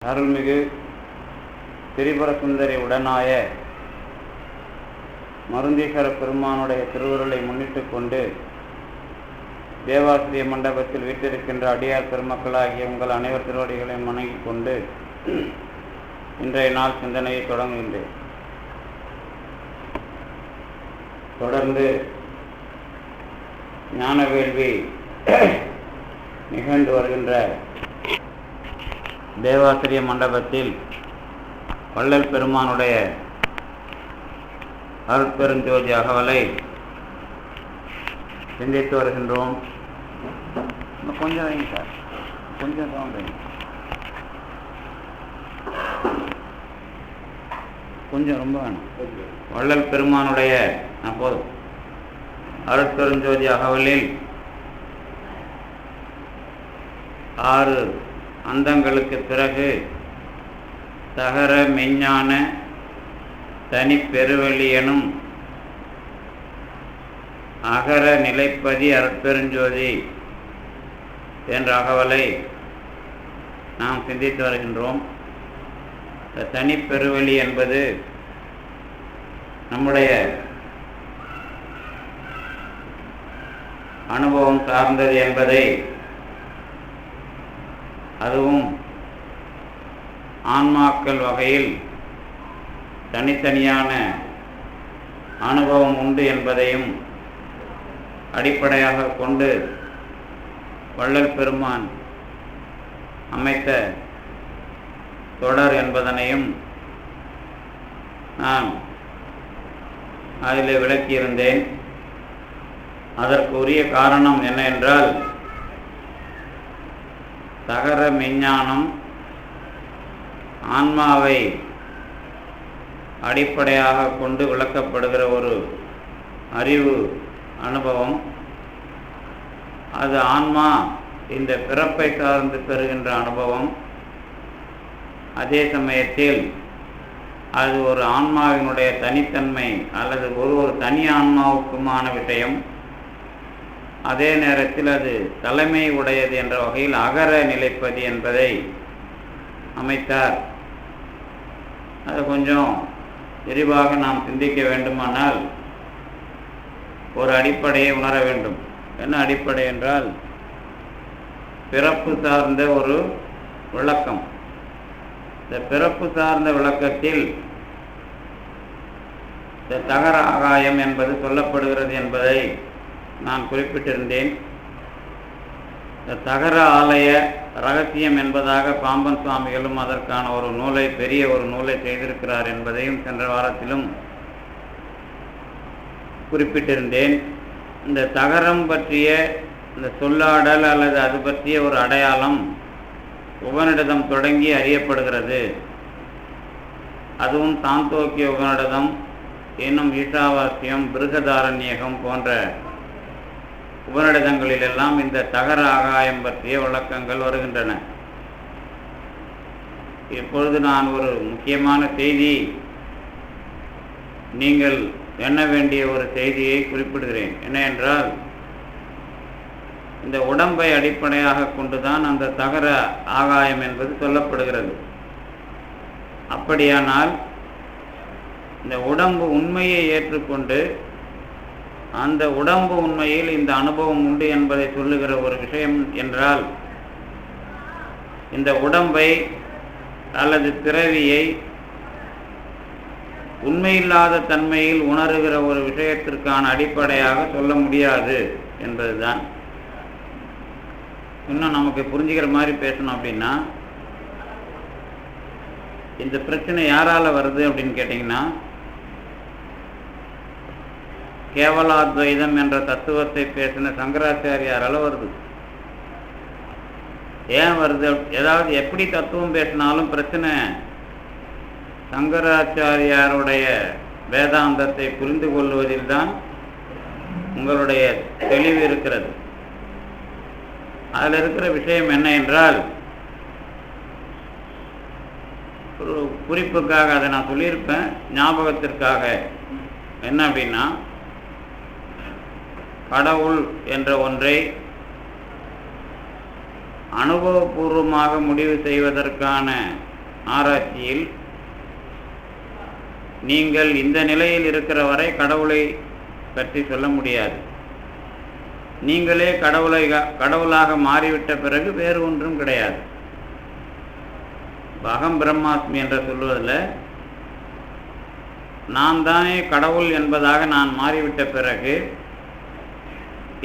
அருள்மிகு திரிபுர சுந்தரி உடனாய மருந்தீஸ்வர பெருமானுடைய திருவுருளை முன்னிட்டு கொண்டு தேவாசிரிய மண்டபத்தில் வீட்டிருக்கின்ற அடியார் பெருமக்களாகிய உங்கள் அனைவர் திருவடிகளையும் வணங்கிக் கொண்டு இன்றைய நாள் சிந்தனையை தொடங்குகின்றேன். தொடர்ந்து ஞான வேள்வி நிகழ்ந்து வருகின்ற தேவாசிரிய மண்டபத்தில் வள்ளல் பெருமானுடைய அருட்பெருஞ்சோதி அகவலை சிந்தித்து வருகின்றோம். கொஞ்சம் வைங்க சார், கொஞ்சம் சவுண்ட் வைங்க, கொஞ்சம் ரொம்ப வேணும். வள்ளல் பெருமானுடைய போதும் அருட்பெருஞ்சோதி அகவலில் 6 அந்தங்களுக்கு பிறகு தகர மெஞ்ஞான தனி பெருவெளி எனும் அகர நிலைப்பதி அருட்பெருஞ்சோதி என்ற அகவலை நாம் சிந்தித்து வருகின்றோம். இந்த தனி பெருவெளி என்பது நம்முடைய அனுபவம் சார்ந்தது என்பதை, அதுவும் ஆன்மாக்கள் வகையில் தனித்தனியான அனுபவம் உண்டு என்பதையும் அடிப்படையாக கொண்டு வள்ளல் பெருமான் அமைத்த தொடர் என்பதனையும் நான் அதில் விளக்கியிருந்தேன். அதற்கு உரிய காரணம் என்ன என்றால், தகர மெஞ்ஞானம் ஆன்மாவை அடிப்படையாக கொண்டு விளக்கப்படுகிற ஒரு அறிவு அனுபவம். அது ஆன்மா இந்த பிறப்பை சார்ந்து பெறுகின்ற அனுபவம். அதே சமயத்தில் அது ஒரு ஆன்மாவினுடைய தனித்தன்மை அல்லது ஒரு தனி ஆன்மாவுக்குமான விஷயம். அதே நேரத்தில் அது தலைமை உடையது என்ற வகையில் அகர நிலைப்பதி என்பதை அமைத்தார். அது கொஞ்சம் விரிவாக நாம் சிந்திக்க வேண்டுமானால் ஒரு அடிப்படையை உணர வேண்டும். என்ன அடிப்படை என்றால், பிறப்பு சார்ந்த ஒரு விளக்கம். இந்த பிறப்பு சார்ந்த விளக்கத்தில் இந்த தகர ஆகாயம் என்பது சொல்லப்படுகிறது என்பதை நான் குறிப்பிட்டிருந்தேன். இந்த தகர ஆலய ரகசியம் என்பதாக பாம்பன் சுவாமிகளும் அதற்கான ஒரு நூலை, பெரிய ஒரு நூலை செய்திருக்கிறார் என்பதையும் சென்ற வாரத்திலும் குறிப்பிட்டிருந்தேன். இந்த தகரம் பற்றிய இந்த சொல்லாடல் அல்லது அது பற்றிய ஒரு அடையாளம் உபநிடதம் தொடங்கி அறியப்படுகிறது. அதுவும் சாந்தோக்கிய உபநிடதம், இன்னும் ஈசாவாஸ்யம், பிருகதாரண்யகம் போன்ற உபநிடதங்களிலெல்லாம் இந்த தகர ஆகாயம் பற்றிய விளக்கங்கள் வருகின்றன. இப்பொழுது நான் ஒரு முக்கியமான செய்தி, நீங்கள் எண்ண வேண்டிய ஒரு செய்தியை குறிப்பிடுகிறேன். என்ன என்றால், இந்த உடம்பை அடிப்படையாக கொண்டுதான் அந்த தகர ஆகாயம் என்பது சொல்லப்படுகிறது. அப்படியானால் இந்த உடம்பு உண்மையை ஏற்றுக்கொண்டு அந்த உடம்பு உண்மையில் இந்த அனுபவம் உண்டு என்பதை சொல்லுகிற ஒரு விஷயம் என்றால், இந்த உடம்பை அல்லது பிறவியை உண்மையில்லாத தன்மையில் உணர்கிற ஒரு விஷயத்திற்கான அடிப்படையாக சொல்ல முடியாது என்பதுதான். இன்னும் நமக்கு புரிஞ்சுக்கிற மாதிரி பேசணும் அப்படின்னா, இந்த பிரச்சனை யாரால வருது அப்படின்னு கேட்டிங்கன்னா, கேவலாத்வைதம் என்ற தத்துவத்தை பேசின சங்கராச்சாரியாரால் வருது. ஏன் வருது? ஏதாவது எப்படி தத்துவம் பேசினாலும் பிரச்சனை சங்கராச்சாரியாருடைய வேதாந்தத்தை புரிந்து கொள்வதில் தான் உங்களுடைய தெளிவு இருக்கிறது. அதில் இருக்கிற விஷயம் என்ன என்றால், ஒரு குறிப்புக்காக அதை நான் சொல்லியிருப்பேன், ஞாபகத்திற்காக. என்ன அப்படின்னா, கடவுள் என்ற ஒன்றை அனுபவபூர்வமாக முடிவு செய்வதற்கான ஆராய்ச்சியில் நீங்கள் இந்த நிலையில் இருக்கிற வரை கடவுளை பற்றி சொல்ல முடியாது. நீங்களே கடவுளாக மாறிவிட்ட பிறகு வேறு ஒன்றும் கிடையாது. அகம் பிரம்மாஸ்மி என்று சொல்வதில் நான் தானே கடவுள் என்பதாக நான் மாறிவிட்ட பிறகு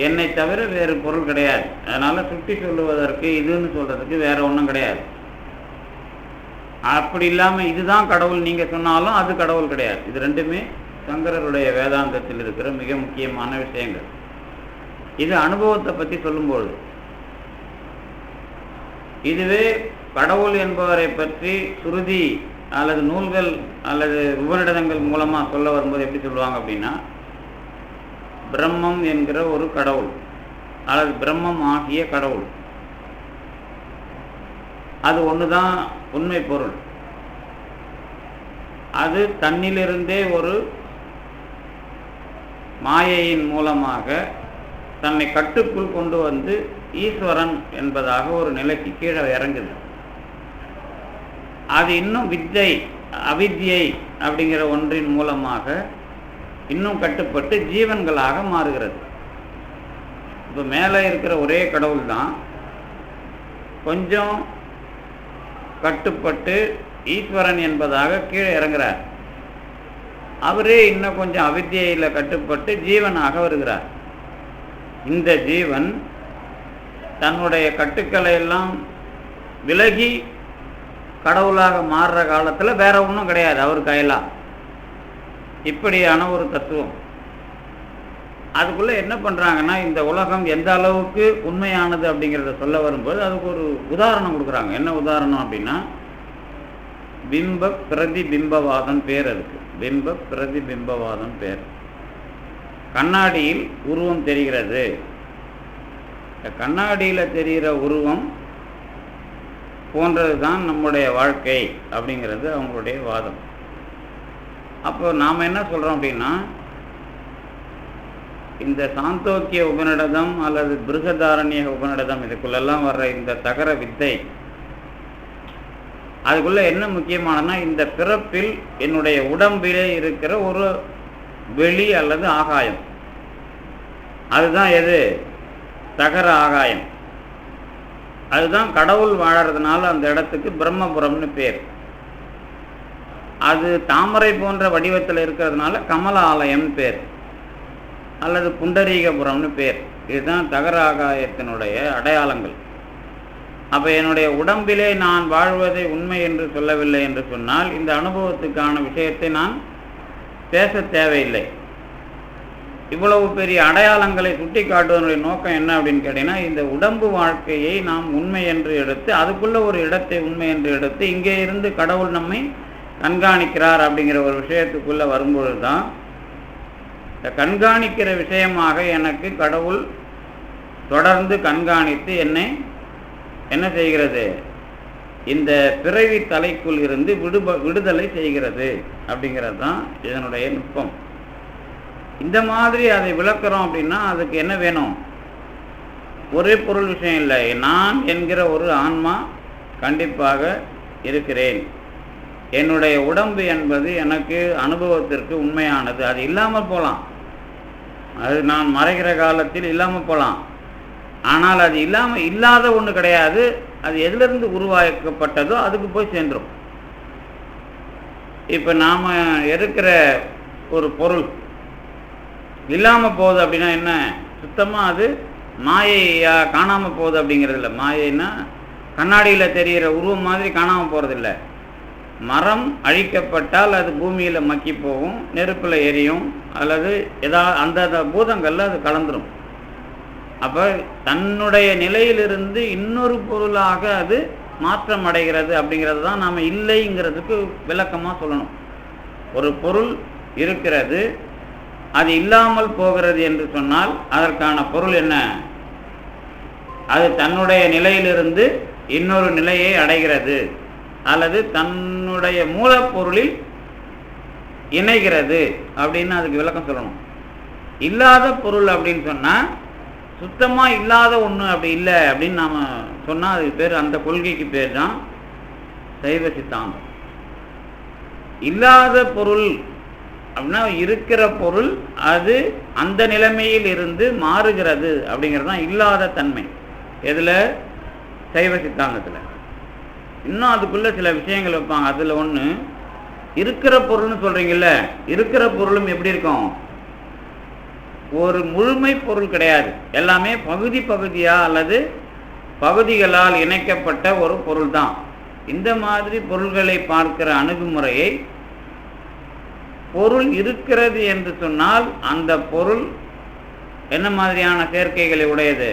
என்னை தவிர வேறு பொருள் கிடையாது. அதனால் சுட்டி சொல்லுவதற்கு இதுன்னு சொல்கிறதுக்கு வேறு ஒன்றும் கிடையாது. அப்படி இல்லாமல் இதுதான் கடவுள் நீங்கள் சொன்னாலும் அது கடவுள் கிடையாது. இது ரெண்டுமே சங்கரருடைய வேதாந்தத்தில் இருக்கிற மிக முக்கியமான விஷயங்கள். இது அனுபவத்தை பற்றி சொல்லும்போது, இதுவே கடவுள் என்பவரை பற்றி சுருதி அல்லது நூல்கள் அல்லது உபநிடதங்கள் மூலமாக சொல்ல வரும்போது எப்படி சொல்லுவாங்க அப்படின்னா, பிரம்மம் என்கிற ஒரு கடவுள் அல்லது பிரம்மம் ஆகிய கடவுள், அது ஒன்று தான் உண்மை பொருள். அது தன்னிலிருந்தே ஒரு மாயையின் மூலமாக தன்னை கட்டுக்குள் கொண்டு வந்து ஈஸ்வரன் என்பதாக ஒரு நிலைக்கு கீழே இறங்குது. அது இன்னும் வித்தை அவித்யை அப்படிங்கிற ஒன்றின் மூலமாக இன்னும் கட்டுப்பட்டு ஜீவன்களாக மாறுகிறது. இப்போ மேலே இருக்கிற ஒரே கடவுள் தான் கொஞ்சம் கட்டுப்பட்டு ஈஸ்வரன் என்பதாக கீழே இறங்குறார். அவரே இன்னும் கொஞ்சம் அவித்யையில் கட்டுப்பட்டு ஜீவனாக வருகிறார். இந்த ஜீவன் தன்னுடைய கட்டுக்களை எல்லாம் விலகி கடவுளாக மாறுற காலத்தில் வேற ஒன்றும் கிடையாது அவர் கையெல்லாம். இப்படியான ஒரு தத்துவம். அதுக்குள்ளே என்ன பண்ணுறாங்கன்னா, இந்த உலகம் எந்த அளவுக்கு உண்மையானது அப்படிங்கிறத சொல்ல வரும்போது அதுக்கு ஒரு உதாரணம் கொடுக்குறாங்க. என்ன உதாரணம் அப்படின்னா, பிம்ப பிரதிபிம்பவாதம் பேர். அதுக்கு பிம்ப பிரதிபிம்பவாதம் பேர். கண்ணாடியில் உருவம் தெரிகிறது. கண்ணாடியில் தெரிகிற உருவம் போன்றது தான் நம்முடைய வாழ்க்கை அப்படிங்கிறது அவங்களுடைய வாதம். அப்போ நாம் என்ன சொல்கிறோம் அப்படின்னா, இந்த சாந்தோக்கிய உபநிடதம் அல்லது பிருகதாரண்ய உபநிடதம் இதுக்குள்ளெல்லாம் வர்ற இந்த தகர வித்தை, அதுக்குள்ளே என்ன முக்கியமானதுன்னா, இந்த பிறப்பில் என்னுடைய உடம்பிலே இருக்கிற ஒரு வெளி அல்லது ஆகாயம், அதுதான் எது? தகர ஆகாயம். அதுதான் கடவுள் வாழறதுனால அந்த இடத்துக்கு பிரம்மபுரம்னு பேர். அது தாமரை போன்ற வடிவத்தில் இருக்கிறதுனால கமல ஆலயம்னு பேர் அல்லது புண்டரீகபுரம்னு பேர். இதுதான் தகர ஆகாயத்தினுடைய அடையாளங்கள். அப்போ என்னுடைய உடம்பிலே நான் வாழ்வதை உண்மை என்று சொல்லவில்லை என்று சொன்னால் இந்த அனுபவத்துக்கான விஷயத்தை நான் பேச தேவையில்லை. இவ்வளவு பெரிய அடையாளங்களை சுட்டி காட்டுவதனுடைய நோக்கம் என்ன அப்படின்னு கேட்டீங்கன்னா, இந்த உடம்பு வாழ்க்கையை நாம் உண்மை என்று எடுத்து அதுக்குள்ள ஒரு இடத்தை உண்மை என்று எடுத்து இங்கே இருந்து கடவுள் நம்மை கண்காணிக்கிறார் அப்படிங்கிற ஒரு விஷயத்துக்குள்ளே வரும்பொழுது தான் இந்த கண்காணிக்கிற விஷயமாக எனக்கு கடவுள் தொடர்ந்து கண்காணித்து என்னை என்ன செய்கிறது? இந்த பிறவி தலைக்குள் இருந்து விடுதலை செய்கிறது அப்படிங்கிறது தான் இதனுடைய நுட்பம். இந்த மாதிரி அதை விளக்குறோம் அப்படின்னா அதுக்கு என்ன வேணும்? ஒரே பொருள் விஷயம் இல்லை. நான் என்கிற ஒரு ஆன்மா கண்டிப்பாக இருக்கிறேன். என்னுடைய உடம்பு என்பது எனக்கு அனுபவத்திற்கு உண்மையானது. அது இல்லாமல் போகலாம், அது நான் மறைகிற காலத்தில் இல்லாமல் போகலாம். ஆனால் அது இல்லாத ஒன்று கிடையாது. அது எதிலிருந்து உருவாக்கப்பட்டதோ அதுக்கு போய் சேர்ந்துடும். இப்போ நாம் இருக்கிற ஒரு பொருள் இல்லாமல் போகுது அப்படின்னா என்ன? சுத்தமாக அது மாயையாக காணாமல் போகுது அப்படிங்கிறது இல்லை. மாயைன்னா கண்ணாடியில் தெரிகிற உருவம் மாதிரி காணாமல் போகிறதில்ல. மரம் அழிக்கப்பட்டால் அது பூமியில் மக்கி போகும், நெருப்பில் எரியும், அல்லது அந்த பூதங்களில் அது கலந்துடும். அப்போ தன்னுடைய நிலையிலிருந்து இன்னொரு பொருளாக அது மாற்றம் அடைகிறது அப்படிங்கிறது தான் நாம் இல்லைங்கிறதுக்கு விளக்கமாக சொல்லணும். ஒரு பொருள் இருக்கிறது, அது இல்லாமல் போகிறது என்று சொன்னால் அதற்கான பொருள் என்ன? அது தன்னுடைய நிலையிலிருந்து இன்னொரு நிலையை அடைகிறது அல்லது தன்னுடைய மூலப்பொருளில் இணைகிறது அப்படின்னு அதுக்கு விளக்கம் சொல்லணும். இல்லாத பொருள் அப்படின்னு சொன்னால் சுத்தமாக இல்லாத ஒன்று அப்படி இல்லை அப்படின்னு நாம் சொன்னால் அதுக்கு பேர், அந்த கொள்கைக்கு பேர் தான் சைவ சித்தாந்தம். இல்லாத பொருள் அப்படின்னா இருக்கிற பொருள் அது அந்த நிலைமையில் இருந்து மாறுகிறது அப்படிங்கிறது தான் இல்லாத தன்மை. எதில்? சைவ சித்தாந்தத்தில். இன்னும் அதுக்குள்ள சில விஷயங்கள் வைப்பாங்க. அதில் ஒன்று, இருக்கிற பொருள்னு சொல்றீங்கல்ல, இருக்கிற பொருளும் எப்படி இருக்கும்? ஒரு முழுமை பொருள் கிடையாது, எல்லாமே பகுதி பகுதியா அல்லது பகுதிகளால் இணைக்கப்பட்ட ஒரு பொருள் தான். இந்த மாதிரி பொருள்களை பார்க்கிற அணுகுமுறையை, பொருள் இருக்கிறது என்று சொன்னால் அந்த பொருள் என்ன மாதிரியான சேர்க்கைகளை உடையது?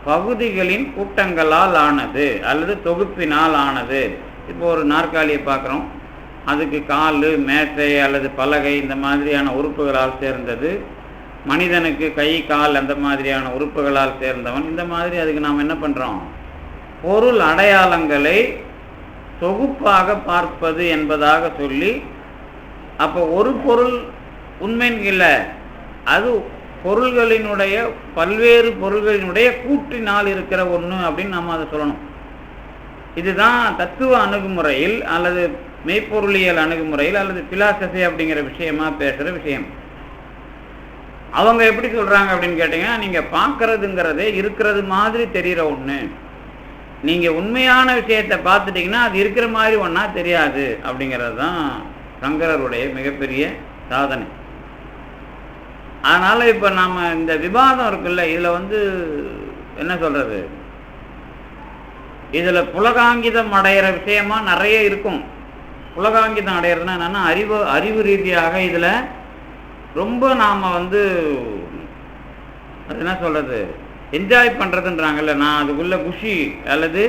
பகுதிகளின் கூட்டங்களால் ஆனது அல்லது தொகுப்பினால் ஆனது. இப்போ ஒரு நாற்காலியை பார்க்குறோம், அதுக்கு கால், மேசை அல்லது பலகை இந்த மாதிரியான உறுப்புகளால் சேர்ந்தது. மனிதனுக்கு கை, கால் அந்த மாதிரியான உறுப்புகளால் சேர்ந்தவன். இந்த மாதிரி அதுக்கு நாம் என்ன பண்ணுறோம்? பொருள் அடையாளங்களை தொகுப்பாக பார்ப்பது என்பதாக சொல்லி, அப்போ ஒரு பொருள் உண்மைன்னு இல்லை, அது பொருள்களினுடைய பல்வேறு பொருள்களினுடைய கூற்றினால் இருக்கிற ஒன்று அப்படின்னு நம்ம அதை சொல்லணும். இதுதான் தத்துவ அணுகுமுறையில் அல்லது மெய்ப்பொருளியல் அணுகுமுறையில் அல்லது பிலாசபி அப்படிங்கிற விஷயமா பேசுகிற விஷயம். அவங்க எப்படி சொல்கிறாங்க அப்படின்னு கேட்டிங்கன்னா, நீங்கள் பார்க்கறதுங்கிறதே இருக்கிறது மாதிரி தெரிகிற ஒன்று, நீங்கள் உண்மையான விஷயத்தை பார்த்துட்டிங்கன்னா அது இருக்கிற மாதிரி ஒன்றா தெரியாது அப்படிங்கிறது தான் சங்கரருடைய மிகப்பெரிய சாதனை. அதனால் இப்போ நம்ம இந்த விவாதம் இருக்குல்ல, இதில் என்ன சொல்கிறது, இதில் புலகாங்கிதம் அடைகிற விஷயமா நிறைய இருக்கும். புலகாங்கிதம் அடைகிறதுனா என்னென்னா, அறிவு ரீதியாக இதில் ரொம்ப நாம் அது என்ன சொல்கிறது, என்ஜாய் பண்ணுறதுன்றாங்கல்ல, நான் அதுக்குள்ளே குஷி அல்லது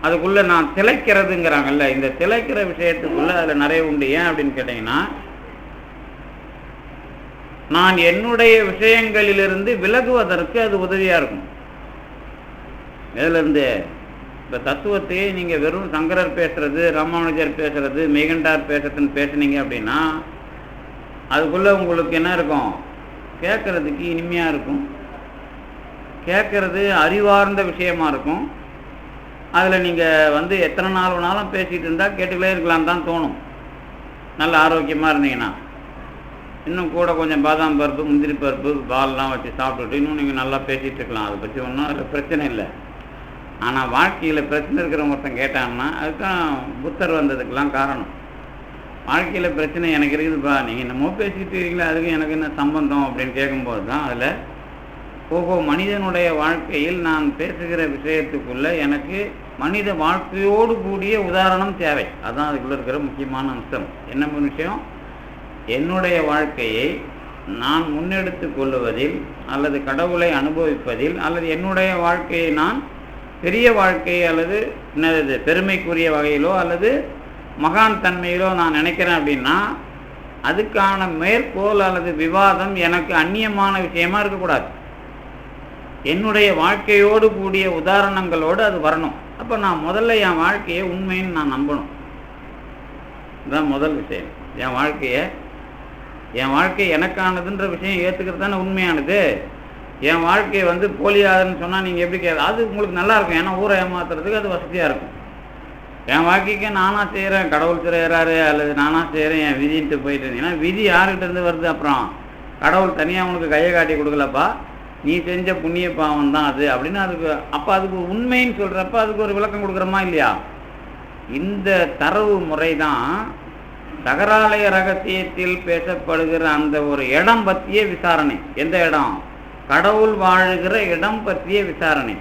அதுக்குள்ளே நான் திளைக்கிறதுங்கிறாங்கல்ல, இந்த திளைக்கிற விஷயத்துக்குள்ளே அதில் நிறைய உண்டு. ஏன் அப்படின்னு கேட்டிங்கன்னா, நான் என்னுடைய விஷயங்களிலிருந்து விலகுவதற்கு அது உதவியாக இருக்கும். இதிலிருந்து இப்போ தத்துவத்தையே நீங்கள் வெறும் சங்கரர் பேசுகிறது, ராமானுஜர் பேசுகிறது, மெய்கண்டார் பேசுறதுன்னு பேசுனீங்க அப்படின்னா அதுக்குள்ளே உங்களுக்கு என்ன இருக்கும்? கேட்குறதுக்கு இனிமையாக இருக்கும், கேட்குறது அறிவார்ந்த விஷயமா இருக்கும். அதில் நீங்கள் எத்தனை நாள் வேணாலும் பேசிகிட்டு இருந்தால் கேட்டுக்கிட்டே இருக்கலான்னு தான் தோணும். நல்ல ஆரோக்கியமாக இருந்தீங்கன்னா இன்னும் கூட கொஞ்சம் பாதாம் பருப்பு, முந்திரி பருப்பு, பால்லாம் வச்சு சாப்பிட்டுட்டு இன்னும் நீங்கள் நல்லா பேசிகிட்டு இருக்கலாம். அதை பற்றி ஒன்றும் அதில் பிரச்சனை இல்லை. ஆனால் வாழ்க்கையில் பிரச்சனை இருக்கிறவங்க ஒருத்தன் கேட்டாங்கன்னா அதுதான் புத்தர் வந்ததுக்கெல்லாம் காரணம். வாழ்க்கையில் பிரச்சனை எனக்கு இருக்குதுப்பா, நீங்கள் என்னமோ பேசிக்கிட்டு இருக்கீங்களா, அதுக்கு எனக்கு என்ன சம்பந்தம் அப்படின்னு கேட்கும்போது தான் அதில் ஓஹோ, மனிதனுடைய வாழ்க்கையில் நான் பேசுகிற விஷயத்துக்குள்ளே எனக்கு மனித வாழ்க்கையோடு கூடிய உதாரணம் தேவை. அதுதான் அதுக்குள்ளே இருக்கிற முக்கியமான அம்சம். என்ன விஷயம்? என்னுடைய வாழ்க்கையை நான் முன்னெடுத்து கொள்ளுவதில் அல்லது கடவுளை அனுபவிப்பதில் அல்லது என்னுடைய வாழ்க்கையை நான் பெரிய வாழ்க்கை அல்லது என்னது பெருமைக்குரிய வகையிலோ அல்லது மகான் தன்மையிலோ நான் நினைக்கிறேன் அப்படின்னா அதுக்கான மேற்கோள் அல்லது விவாதம் எனக்கு அந்நியமான விஷயமா இருக்கக்கூடாது. என்னுடைய வாழ்க்கையோடு கூடிய உதாரணங்களோடு அது வரணும். அப்போ நான் முதல்ல என் வாழ்க்கையை உண்மைன்னு நான் நம்பணும். இதுதான் முதல் விஷயம். என் வாழ்க்கை எனக்கானதுன்ற விஷயம் ஏற்றுக்கிறது தானே உண்மையானது. என் வாழ்க்கை போலியாதுன்னு சொன்னால் நீங்கள் எப்படி அது உங்களுக்கு நல்லா இருக்கும், ஏன்னா ஊரை ஏமாத்துறதுக்கு அது வசதியாக இருக்கும். என் வாழ்க்கைக்கு நானாக செய்கிறேன், கடவுள் செய்கிறாரு அல்லது நானாக செய்கிறேன் என் விதின்ட்டு போயிட்டு இருந்தீங்கன்னா விதி யார்கிட்ட இருந்து வருது? அப்புறம் கடவுள் தனியாக உனக்கு கையை காட்டி கொடுக்கலப்பா, நீ செஞ்ச புண்ணிய பாவம் தான் அது அப்படின்னு அதுக்கு உண்மைன்னு சொல்கிறப்ப அதுக்கு ஒரு விளக்கம் கொடுக்குறோமா இல்லையா? இந்த தரவு முறை தான் தகராலய ரகசியத்தில் பேசப்படுகிற அந்த ஒரு இடம் பற்றிய விசாரணை. எந்த இடம்? கடவுள் வாழுகிற இடம் பற்றிய விசாரணை.